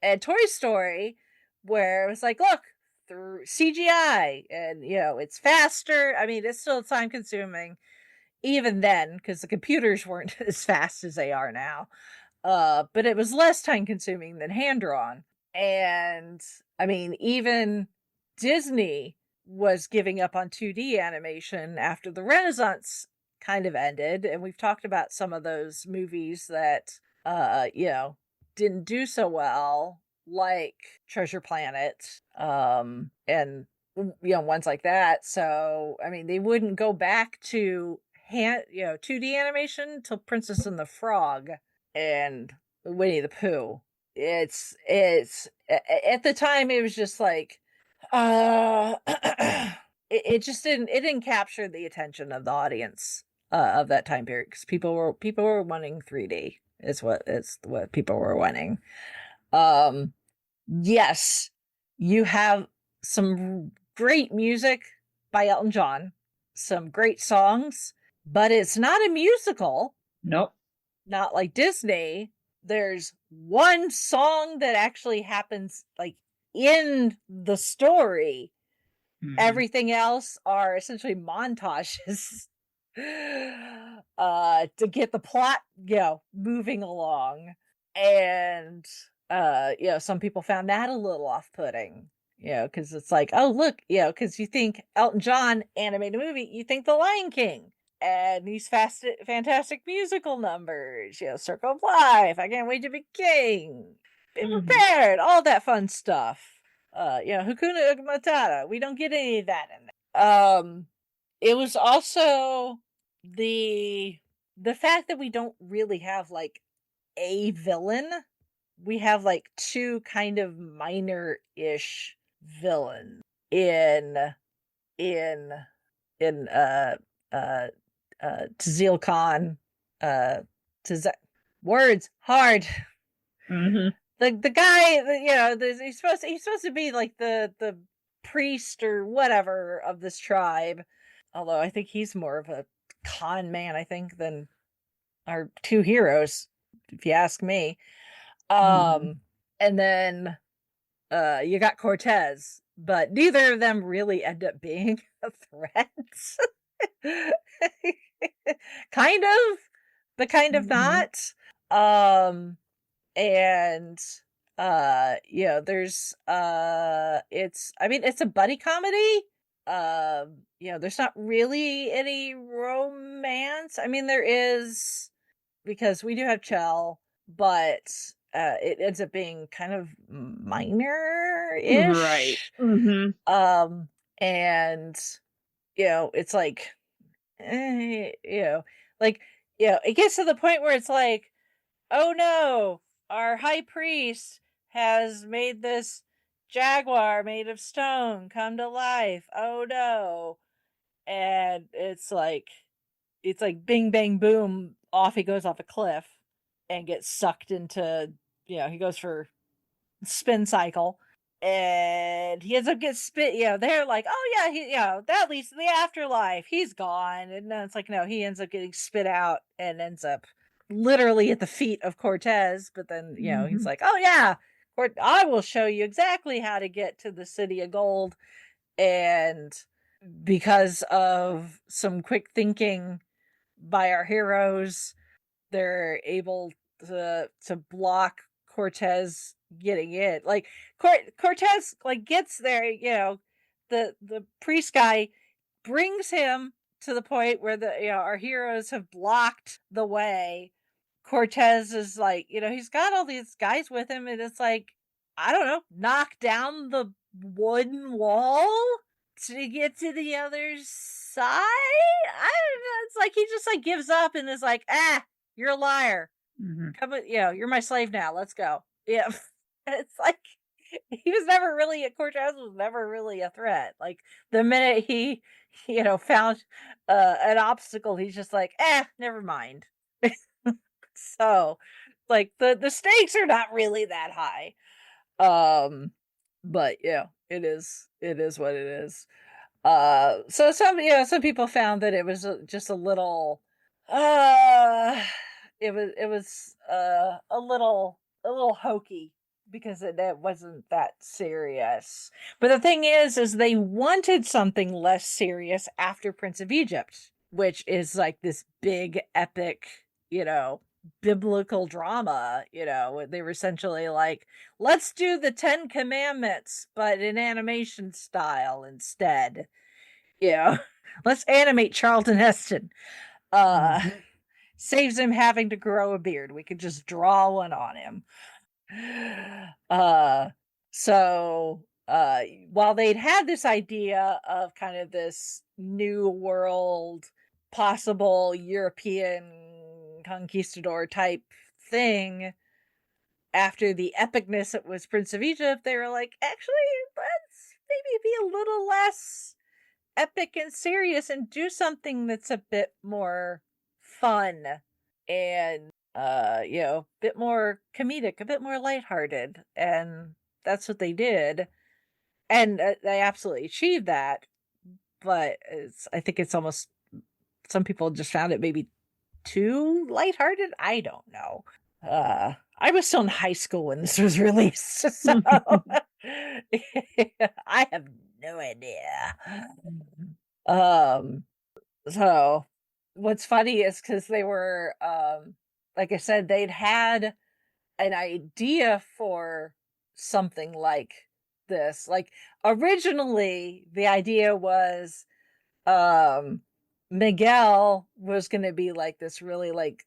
and Toy Story where it was like, look, through CGI, and it's faster. It's still time consuming even then because the computers weren't as fast as they are now. But it was less time consuming than hand drawn. And even Disney was giving up on 2D animation after the Renaissance kind of ended, and we've talked about some of those movies that didn't do so well, like Treasure Planet, and ones like that. So I mean, they wouldn't go back to 2D animation till Princess and the Frog and Winnie the Pooh. It's at the time it was just like it just didn't capture the attention of the audience of that time period, because people were wanting 3D. It's what people were wanting. Yes, you have some great music by Elton John, some great songs, but it's not a musical. Nope. Not like Disney. There's one song that actually happens like in the story. Everything else are essentially montages to get the plot moving along. And some people found that a little off-putting, because it's like, oh look, because you think Elton John animated movie, you think The Lion King and these fantastic musical numbers, Circle of Life, I Can't Wait to Be King, Be Prepared, all that fun stuff. Hakuna Matata. We don't get any of that in there. It was also the fact that we don't really have like a villain. We have like two kind of minor-ish villains in Tazil Khan. Words hard. The guy, he's supposed to be like the priest or whatever of this tribe. Although I think he's more of a con man, I think, than our two heroes, if you ask me. And then you got Cortez, but neither of them really end up being a threat. Kind of, but kind of not. And there's it's a buddy comedy. There's not really any romance. I mean, there is, because we do have Chell, but it ends up being kind of minor-ish. Right. And it's like it gets to the point where it's like, oh no, our high priest has made this jaguar made of stone come to life. Oh no. And it's like bing bang boom, off he goes off a cliff and gets sucked into, he goes for spin cycle, and he ends up getting spit. They're like, oh yeah, he, that leads to the afterlife, he's gone. And then it's like, no, he ends up getting spit out and ends up literally at the feet of Cortez. But then he's like, oh yeah, I will show you exactly how to get to the city of gold. And because of some quick thinking by our heroes, they're able to block Cortez getting in. Like Cortez like gets there, the priest guy brings him to the point where our heroes have blocked the way. Cortez is like, he's got all these guys with him, and it's like, I don't know, knock down the wooden wall to get to the other side? I don't know. It's like he just like gives up and is like, you're a liar. Come with, you're my slave now. Let's go. Yeah. It's like Cortez was never really a threat. Like the minute he, found an obstacle, he's just like, never mind. So like the stakes are not really that high. But yeah, it is what it is. So some people found that it was just a little it was a little hokey, because it wasn't that serious. But the thing is they wanted something less serious after Prince of Egypt, which is like this big epic, biblical drama. They were essentially like, let's do the 10 Commandments, but in animation style instead. Let's animate Charlton Heston. Saves him having to grow a beard. We could just draw one on him. So while they'd had this idea of kind of this new world, possible European conquistador type thing, after the epicness that was Prince of Egypt, they were like, actually, let's maybe be a little less epic and serious and do something that's a bit more fun and a bit more comedic, a bit more lighthearted. And that's what they did. And they absolutely achieved that. But I think it's almost, some people just found it maybe too lighthearted. I don't know. I was still in high school when this was released, so I have no idea. So what's funny is because they were, like I said, they'd had an idea for something like this. Like, originally, the idea was Miguel was going to be like this really like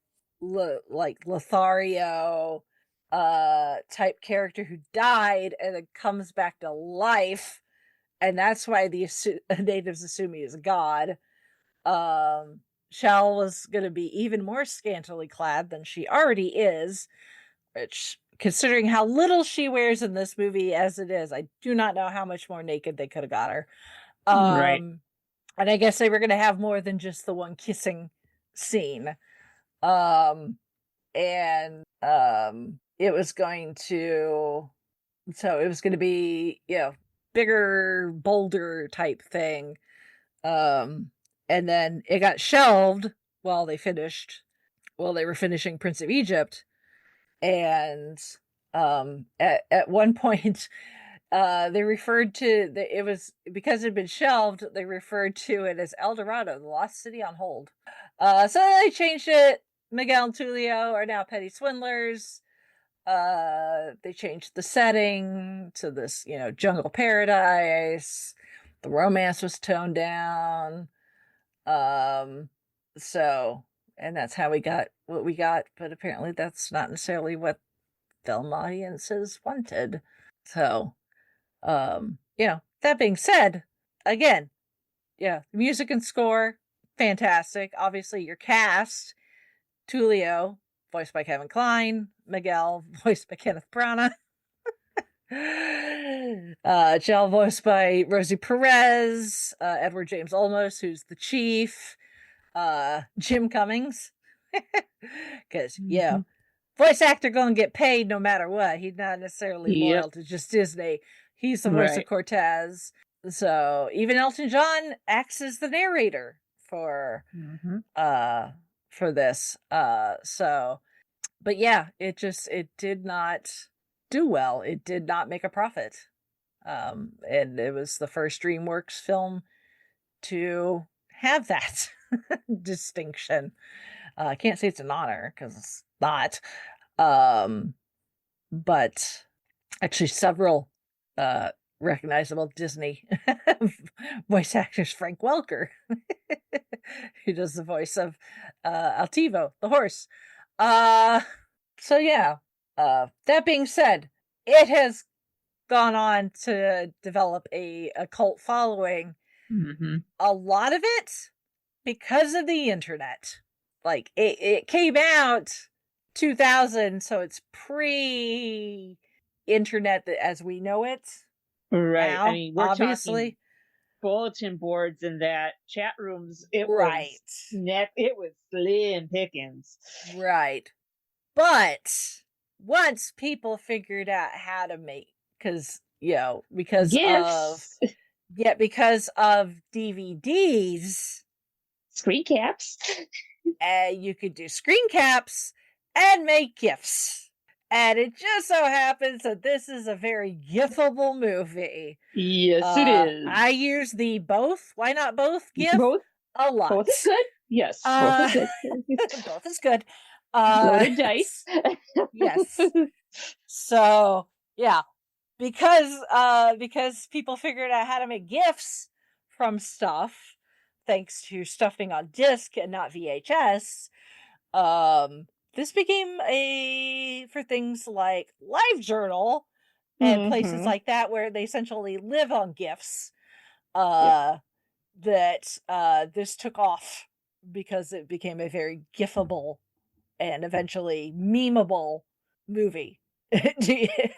Lothario type character who died and then comes back to life, and that's why the natives assume he is a god. Shell was going to be even more scantily clad than she already is, which, considering how little she wears in this movie as it is, I do not know how much more naked they could have got her. Right. And I guess they were going to have more than just the one kissing scene. It was going to, so it was going to be, bigger, bolder type thing. And then it got shelved while they were finishing Prince of Egypt. And at one point, they referred to it was because it had been shelved. They referred to it as El Dorado, the Lost City on Hold. So they changed it. Miguel and Tulio are now petty swindlers. They changed the setting to this, jungle paradise. The romance was toned down. So, and that's how we got what we got, but apparently that's not necessarily what film audiences wanted. So, that being said, again, music and score, fantastic. Obviously, your cast, Tulio, voiced by Kevin Kline, Miguel, voiced by Kenneth Branagh, Jill, voiced by Rosie Perez, Edward James Olmos, who's the chief, Jim Cummings, because voice actor gonna get paid no matter what. He's not necessarily loyal to just Disney. He's the voice of Cortez. So even Elton John acts as the narrator for this. But yeah, it did not do well. It did not make a profit. And it was the first DreamWorks film to have that distinction. I can't say it's an honor because it's not. But actually several recognizable Disney voice actors. Frank Welker, who does the voice of Altivo, the horse. So yeah, that being said, it has gone on to develop a cult following. A lot of it because of the internet. Like, it came out 2000, so it's pre-internet as we know it. Right. Now, I mean, we're obviously talking bulletin boards and that chat rooms. It right. It was slim pickings. Right. But once people figured out how to make, because of DVDs, screen caps, you could do screen caps and make GIFs. And it just so happens that this is a very GIFable movie. Yes, it is. I use the both. Why not both GIF? Both? A lot. Both is good. Yes, both is good. Both is good. Loaded dice. Yes. So yeah, because people figured out how to make GIFs from stuff, thanks to stuffing on disc and not VHS. This became for things like LiveJournal and places Mhm. like that where they essentially live on GIFs. Yep. That this took off because it became a very gifable and eventually memeable movie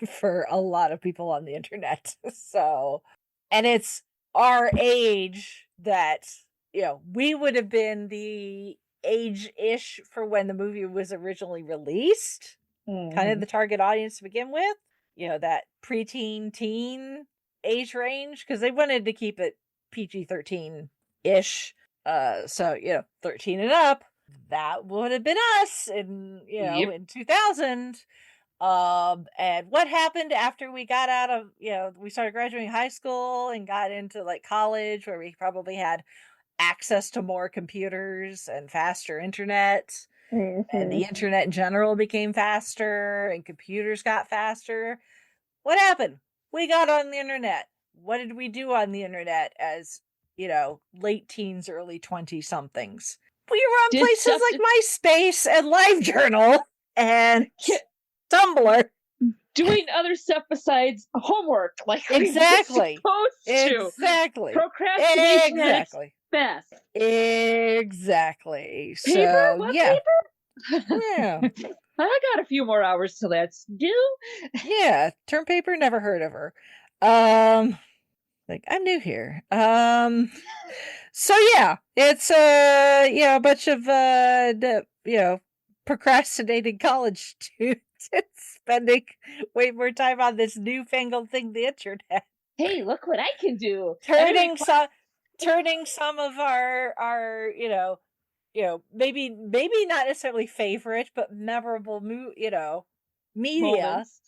for a lot of people on the internet. So, and it's our age that, we would have been the age-ish for when the movie was originally released, kind of Mhm. the target audience to begin with, that preteen teen age range, because they wanted to keep it PG-13-ish. So, 13 and up, that would have been us Yep. in 2000. And what happened after we got out of, we started graduating high school and got into like college where we probably had access to more computers and faster internet, and the Mhm. internet in general became faster and computers got faster. What happened? We got on the internet. What did we do on the internet as, late teens, early 20 somethings? We were on Did places stuff like MySpace and LiveJournal and Tumblr. doing other stuff besides homework, like Exactly. we were supposed to. Exactly. Procrastination at its Exactly. best. Exactly. Paper? So, What yeah. paper? Yeah. I got a few more hours till that's due. Yeah. Term paper, never heard of her. Like, I'm new here. So yeah, it's a bunch of procrastinating college students spending way more time on this newfangled thing, the internet. Hey, look what I can do. Turning some of our maybe not necessarily favorite but memorable media Moments.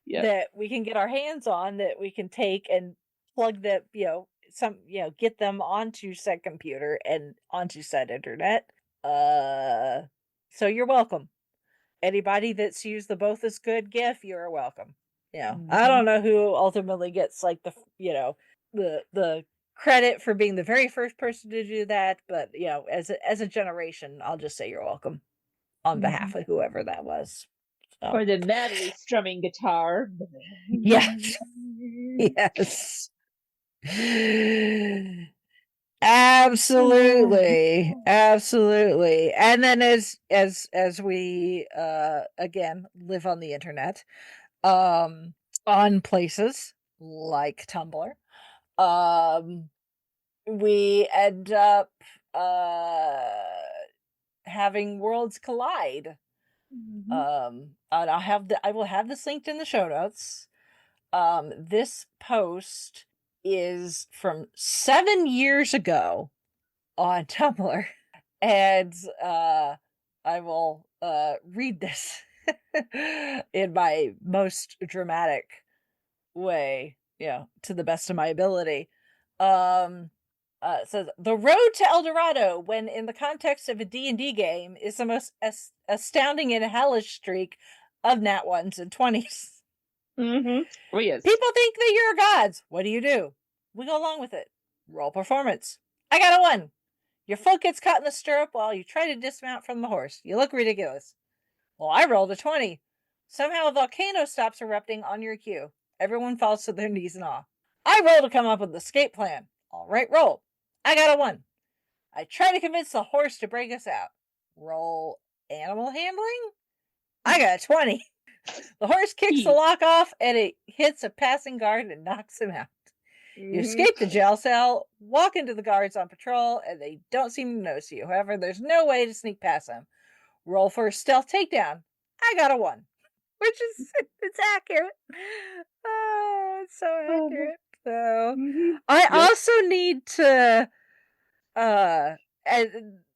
Yep. that we can get our hands on, that we can take and plug the get them onto said computer and onto said internet. So you're welcome. Anybody that's used the both is good GIF, you're welcome. I don't know who ultimately gets like the credit for being the very first person to do that, but as a generation, I'll just say you're welcome on behalf of whoever that was. So. Or the madly strumming guitar. Yes. Yes. Absolutely. Absolutely. And then as we again live on the internet, on places like Tumblr, we end up having worlds collide. And I will have this linked in the show notes. This post is from 7 years ago on Tumblr, and I will read this in my most dramatic way, to the best of my ability. It says, the road to El Dorado, when in the context of a D&D game, is the most astounding and hellish streak of nat 1s and 20s. Oh, yes. People think that you're gods. What do? We go along with it. Roll performance. I got a 1. Your foot gets caught in the stirrup while you try to dismount from the horse. You look ridiculous. Well, I rolled a 20. Somehow a volcano stops erupting on your cue. Everyone falls to their knees in awe. I roll to come up with an escape plan. All right, roll. I got a 1. I try to convince the horse to break us out. Roll animal handling. I got a 20. The horse kicks the lock off and it hits a passing guard and knocks him out. You escape the jail cell, walk into the guards on patrol, and they don't seem to notice you. However, there's no way to sneak past them. Roll for a stealth takedown. I got a 1. Which is, it's accurate. Oh, it's so accurate. So, I also need to, and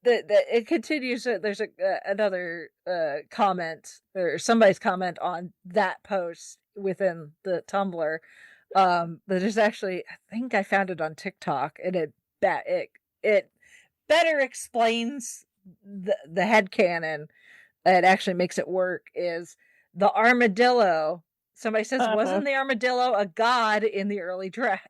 it continues. There's another comment, or somebody's comment on that post within the Tumblr. But there's actually, I think I found it on TikTok, and it better explains the headcanon that actually makes it work is the armadillo. Somebody says, wasn't the armadillo a god in an early draft?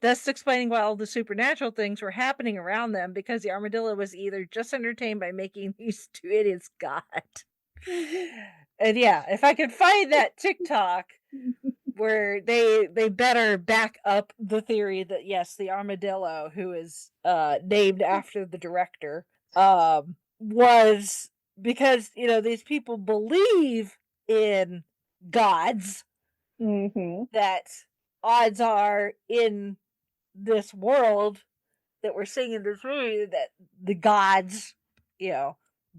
Thus explaining why all the supernatural things were happening around them, because the armadillo was either just entertained by making these two idiots god. And yeah, if I could find that TikTok where they better back up the theory that yes, the armadillo, who is named after the director, was because these people believe in gods, that odds are in this world that we're seeing in this movie that the gods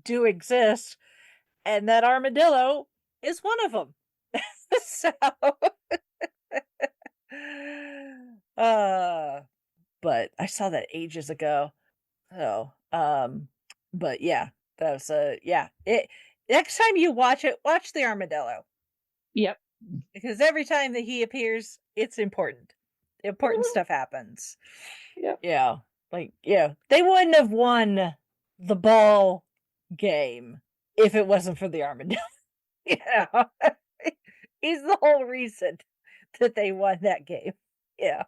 do exist, and that armadillo is one of them. So but I saw that ages ago. So but yeah, that was next time you watch it, watch the armadillo. Yep. Because every time that he appears, it's important. Important stuff happens. Yep. Yeah. They wouldn't have won the ball game if it wasn't for the armadillo. Yeah. He's the whole reason that they won that game. Yeah.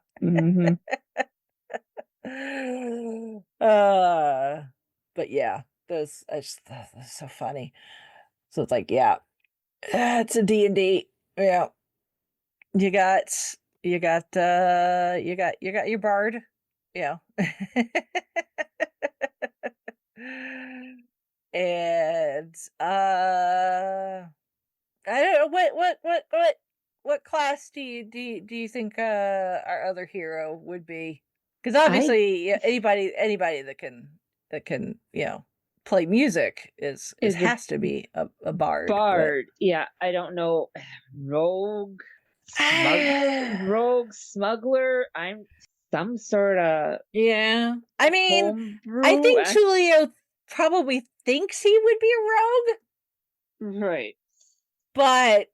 But yeah, that's so funny. So it's like, yeah, it's a D&D. Yeah. You got your bard. Yeah. And I don't know what class do you think our other hero would be? Because obviously anybody that can play music has to be a bard. Bard, yeah. I don't know, rogue, smuggler. I'm some sort of I mean, homebrew. I think Tulio probably thinks he would be a rogue, right? But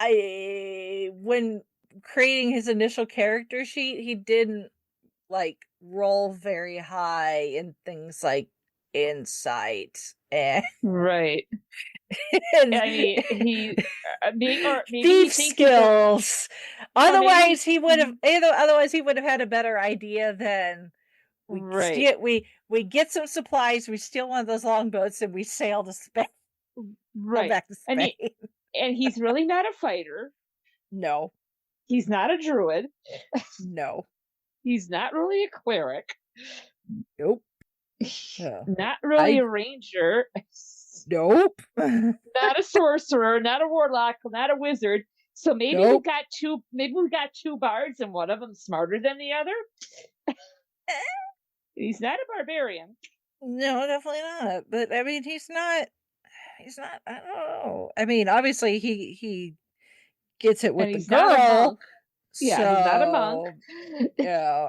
when creating his initial character sheet, he didn't roll very high in things like insight and right. and I mean, maybe thief skills. Otherwise, he would have had a better idea than we get some supplies, we steal one of those longboats, and we sail to Spain. Right. Back to Spain. And he's really not a fighter. No. He's not a druid. No. He's not really a cleric. Nope. Not really a ranger. Nope. Not a sorcerer, not a warlock, not a wizard. So maybe we got two bards, and one of them smarter than the other. He's not a barbarian. No, definitely not. But I mean, he's not. I don't know. I mean, obviously he gets it with the girl. Yeah, he's not a monk.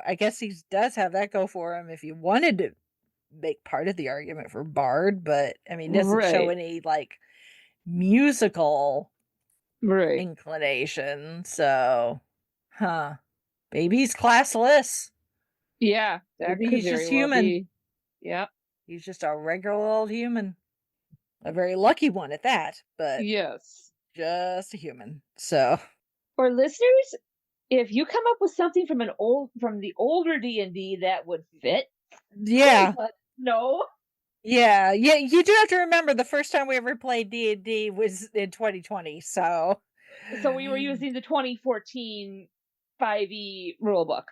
I guess he does have that go for him if you wanted to make part of the argument for bard, but I mean, doesn't show any musical inclination. So, maybe he's classless. Yeah, maybe he's just human. Yeah, he's just a regular old human, a very lucky one at that. But yes, just a human. So, for listeners, if you come up with something from the older D&D that would fit, no. Yeah, you do have to remember the first time we ever played D&D was in 2020, so we were using the 2014 5e rulebook.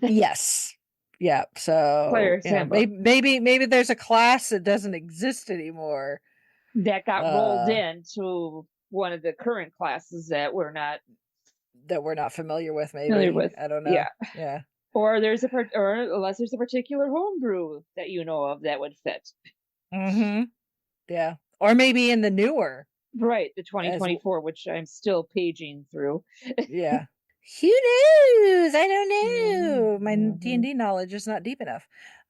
Yes. Yeah, so maybe there's a class that doesn't exist anymore that got rolled into one of the current classes that we're not familiar with. Maybe I don't know. Yeah. Or unless there's a particular homebrew that you know of that would fit. Yeah. Or maybe in the newer. Right, the 2024, which I'm still paging through. Yeah. Who knows? I don't know. My D&D knowledge is not deep enough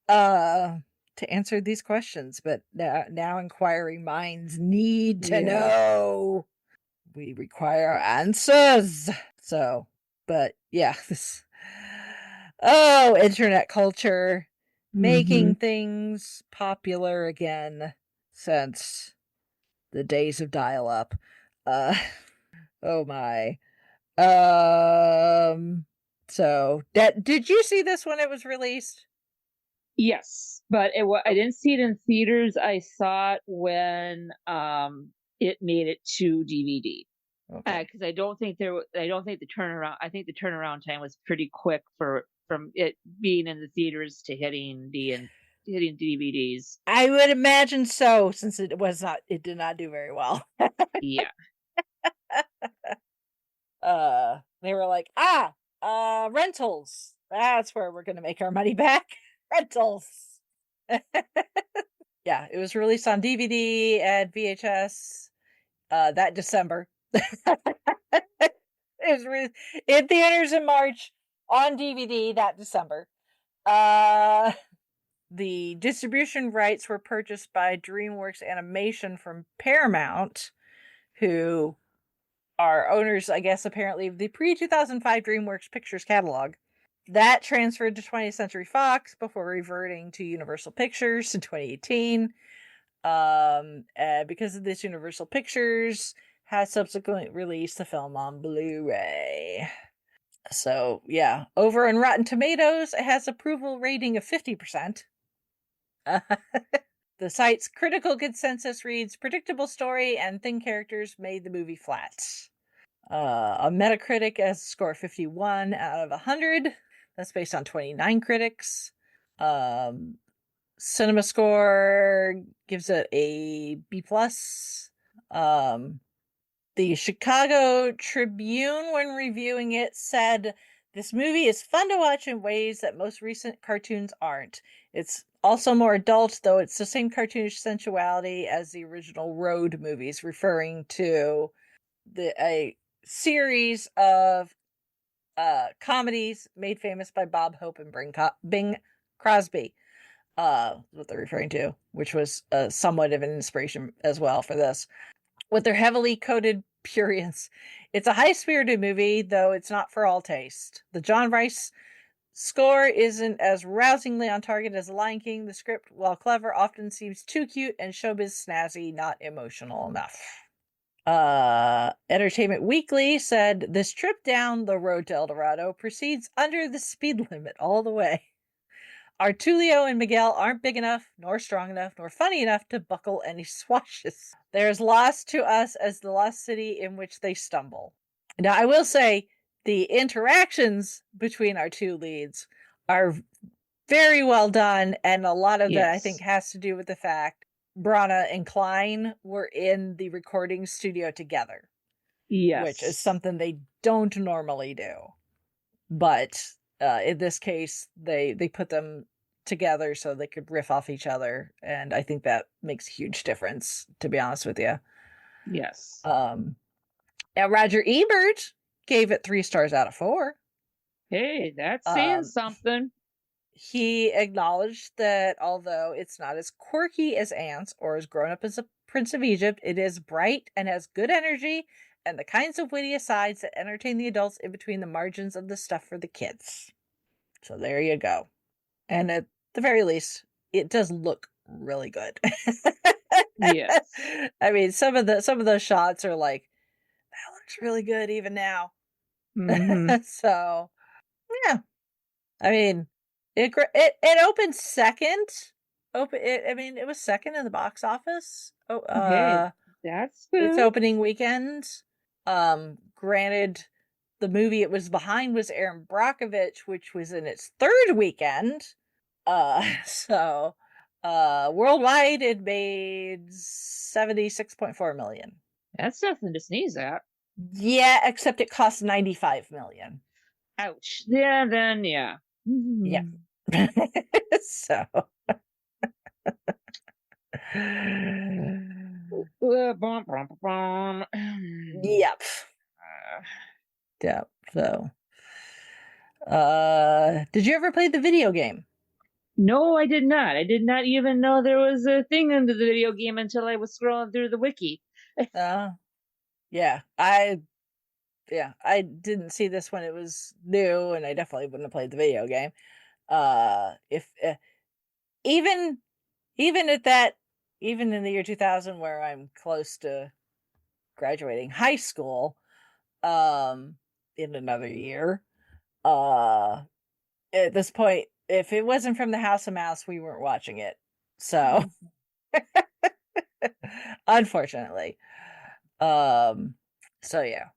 to answer these questions, but now inquiring minds need to know. We require answers. So, but yeah, internet culture making things popular again since The days of dial-up. Oh my. So did you see this when it was released? Yes, but I didn't see it in theaters. I saw it when it made it to DVD. Okay. Because I don't think the turnaround. I think the turnaround time was pretty quick from it being in the theaters to hitting DVDs. I would imagine so, since it did not do very well. Yeah. They were like, rentals. That's where we're gonna make our money back. Rentals. Yeah, it was released on DVD and VHS that December. It was in theaters in March, on DVD that December. The distribution rights were purchased by DreamWorks Animation from Paramount, who are owners, I guess, apparently, of the pre-2005 DreamWorks Pictures catalog. That transferred to 20th Century Fox before reverting to Universal Pictures in 2018. Because of this, Universal Pictures has subsequently released the film on Blu-ray. So, yeah. Over on Rotten Tomatoes, it has approval rating of 50%. The site's critical consensus reads, predictable story and thin characters made the movie flat. A Metacritic has a score of 51 out of 100. That's based on 29 critics. Cinema Score gives it a B+. The Chicago Tribune, when reviewing it, said, this movie is fun to watch in ways that most recent cartoons aren't. It's also more adult, though it's the same cartoonish sensuality as the original Road movies, referring to a series of comedies made famous by Bob Hope and Bing Crosby. What they're referring to, which was somewhat of an inspiration as well for this. With their heavily coded prurience, it's a high-spirited movie, though it's not for all taste. The John Rice score isn't as rousingly on target as The Lion King. The script, while clever, often seems too cute and showbiz snazzy, not emotional enough. Entertainment Weekly said, this trip down the road to El Dorado proceeds under the speed limit all the way. Artulio and Miguel aren't big enough, nor strong enough, nor funny enough to buckle any swashes. They're as lost to us as the lost city in which they stumble. Now, I will say, the interactions between our two leads are very well done, and a lot of that, I think, has to do with the fact Brana and Klein were in the recording studio together. Yes. Which is something they don't normally do. But in this case, they put them together so they could riff off each other, and I think that makes a huge difference, to be honest with you. Yes. Now Roger Ebert gave it 3 stars out of 4. Hey, that's saying something. He acknowledged that although it's not as quirky as Ants or as grown up as a Prince of Egypt, it is bright and has good energy and the kinds of witty asides that entertain the adults in between the margins of the stuff for the kids. So there you go. And at the very least, it does look really good. Yes. I mean, some of those shots are like, that looks really good even now. Mm-hmm. So, yeah. I mean, it opened second. It was second in the box office. Hey, that's good. Its opening weekend. Granted, the movie it was behind was Erin Brockovich, which was in its 3rd weekend. So worldwide it made $76.4 million. That's nothing to sneeze at. Yeah, except it cost $95 million. Ouch. Yeah, then yeah. Yeah. So yep. Yep. So did you ever play the video game? No, I did not. I did not even know there was a thing under the video game until I was scrolling through the wiki. Yeah. I didn't see this when it was new, and I definitely wouldn't have played the video game. If even at that, even in the year 2000, where I'm close to graduating high school, in another year, at this point, if it wasn't from the House of Mouse, we weren't watching it. So, unfortunately. So yeah.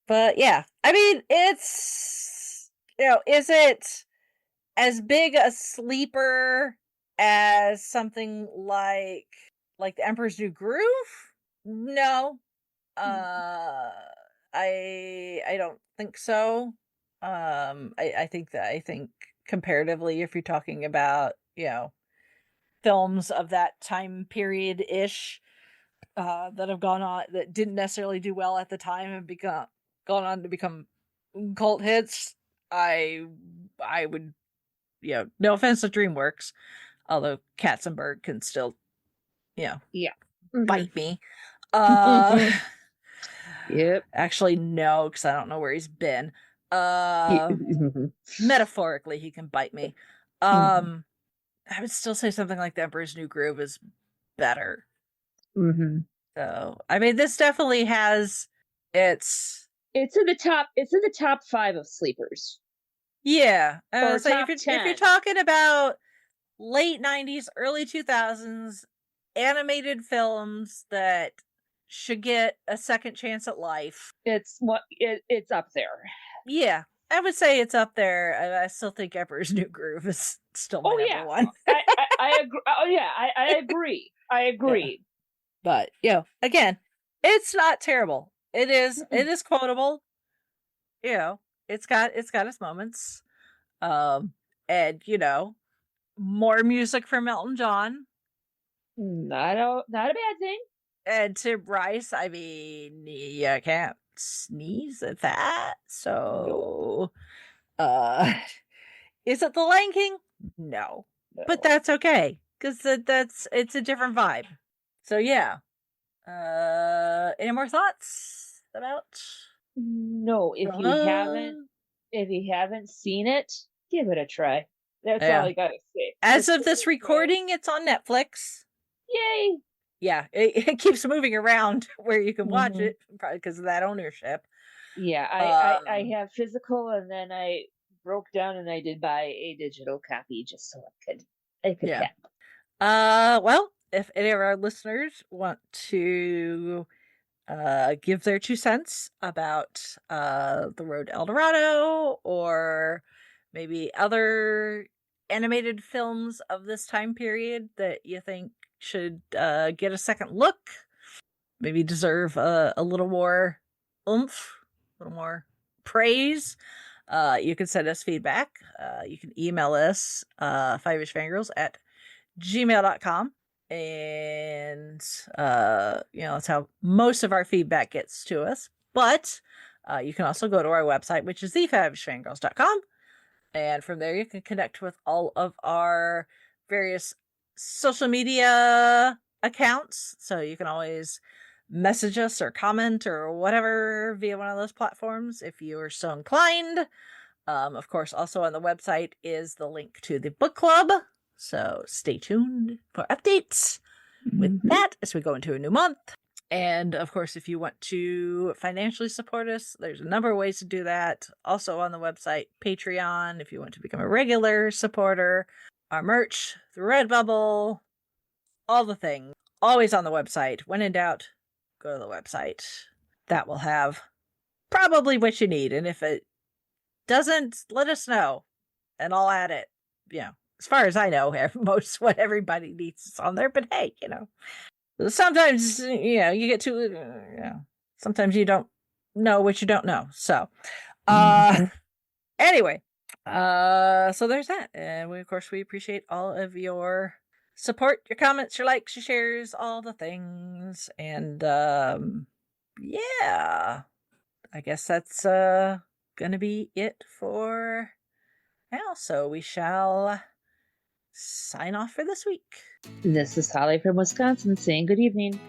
But yeah, I mean, it's, is it as big a sleeper as something like The Emperor's New Groove? No. I don't think so. I think comparatively, if you're talking about, films of that time period ish, that have gone on, that didn't necessarily do well at the time and gone on to become cult hits, I would, no offense to DreamWorks, although Katzenberg can still, Yeah. bite me. Yep. Actually, no, because I don't know where he's been. Metaphorically, he can bite me. I would still say something like The Emperor's New Groove is better. So, I mean, this definitely has it's in the top 5 of sleepers. Yeah. Or So top if 10. you're talking about late 90s, early 2000s animated films that should get a second chance at life, It's up there. Yeah, I would say it's up there. I still think Emperor's New Groove is still my number one. I agree. Oh yeah, I agree. I agree. Yeah. But again, it's not terrible. It is quotable. It's got its moments. And more music from Elton John. Not a bad thing. And Tim Rice, I mean, you can't sneeze at that. So, is it The Lion King? No. But that's okay, because it's a different vibe. So yeah. Any more thoughts about? No, if you haven't seen it, give it a try. That's all I gotta say. As of this recording, it's on Netflix. Yay! Yeah, it keeps moving around where you can watch it, probably because of that ownership. Yeah, I have physical, and then I broke down and I did buy a digital copy just so I could Yeah. tap. Well, if any of our listeners want to give their 2 cents about The Road to El Dorado, or maybe other animated films of this time period that you think should get a second look, maybe deserve a little more oomph, a little more praise, you can send us feedback. You can email us fiveishfangirls@gmail.com. And that's how most of our feedback gets to us. But you can also go to our website, which is thefivishfangirls.com, and from there you can connect with all of our various social media accounts. So you can always message us or comment or whatever via one of those platforms if you are so inclined. Of course, also on the website is the link to the book club. So stay tuned for updates with that as we go into a new month. And of course, if you want to financially support us, there's a number of ways to do that. Also on the website, Patreon, if you want to become a regular supporter, our merch, the Redbubble, all the things. Always on the website. When in doubt, go to the website. That will have probably what you need. And if it doesn't, let us know and I'll add it. As far as I know, most what everybody needs is on there. But hey, sometimes, you get to, sometimes you don't know what you don't know. So, anyway, so there's that. And we, of course, we appreciate all of your support, your comments, your likes, your shares, all the things. And, yeah, I guess that's, gonna be it for now. So we shall sign off for this week. This is Holly from Wisconsin saying good evening.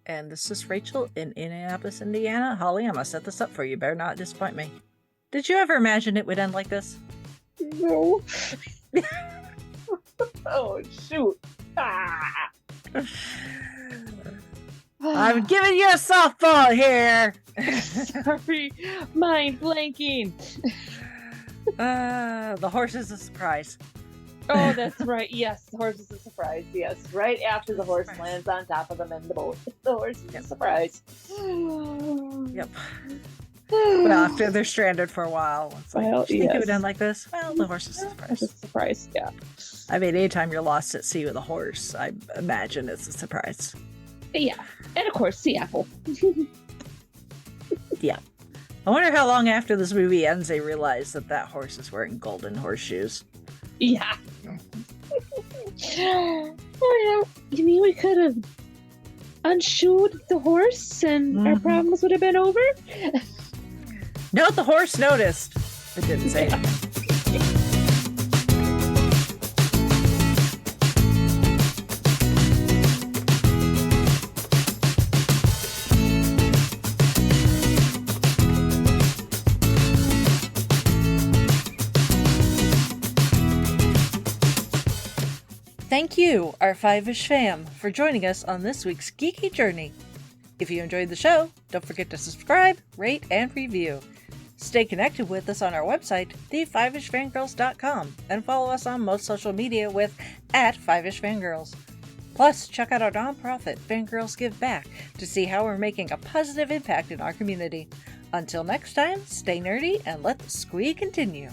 And this is Rachel in Indianapolis, Indiana. Holly, I'm gonna set this up for you. Better not disappoint me. Did you ever imagine it would end like this? No. Oh, shoot. Ah. I'm giving you a softball here. Sorry, mind blanking. The horse is a surprise. Oh, that's right. Yes, the horse is a surprise. Yes, right after the horse lands on top of them in the boat. The horse is a surprise. Yep. But after they're stranded for a while, it's like, Well, "Do you think it yes. would end like this?" Well, the horse is a It's a surprise. surprise, yeah. I mean, anytime you're lost at sea with a horse, I imagine it's a surprise. Yeah, and of course, the apple. Yeah. I wonder how long after this movie ends they realize that horse is wearing golden horseshoes. Yeah. Oh, yeah. You mean we could have unshoed the horse and our problems would have been over? No, the horse noticed. It didn't say anything. Thank you, our Fiveish fam, for joining us on this week's geeky journey. If you enjoyed the show, don't forget to subscribe, rate, and review. Stay connected with us on our website, theFivishFangirls.com, and follow us on most social media with @FivishFangirls. Plus, check out our nonprofit, Fangirls Give Back, to see how we're making a positive impact in our community. Until next time, stay nerdy and let the squee continue.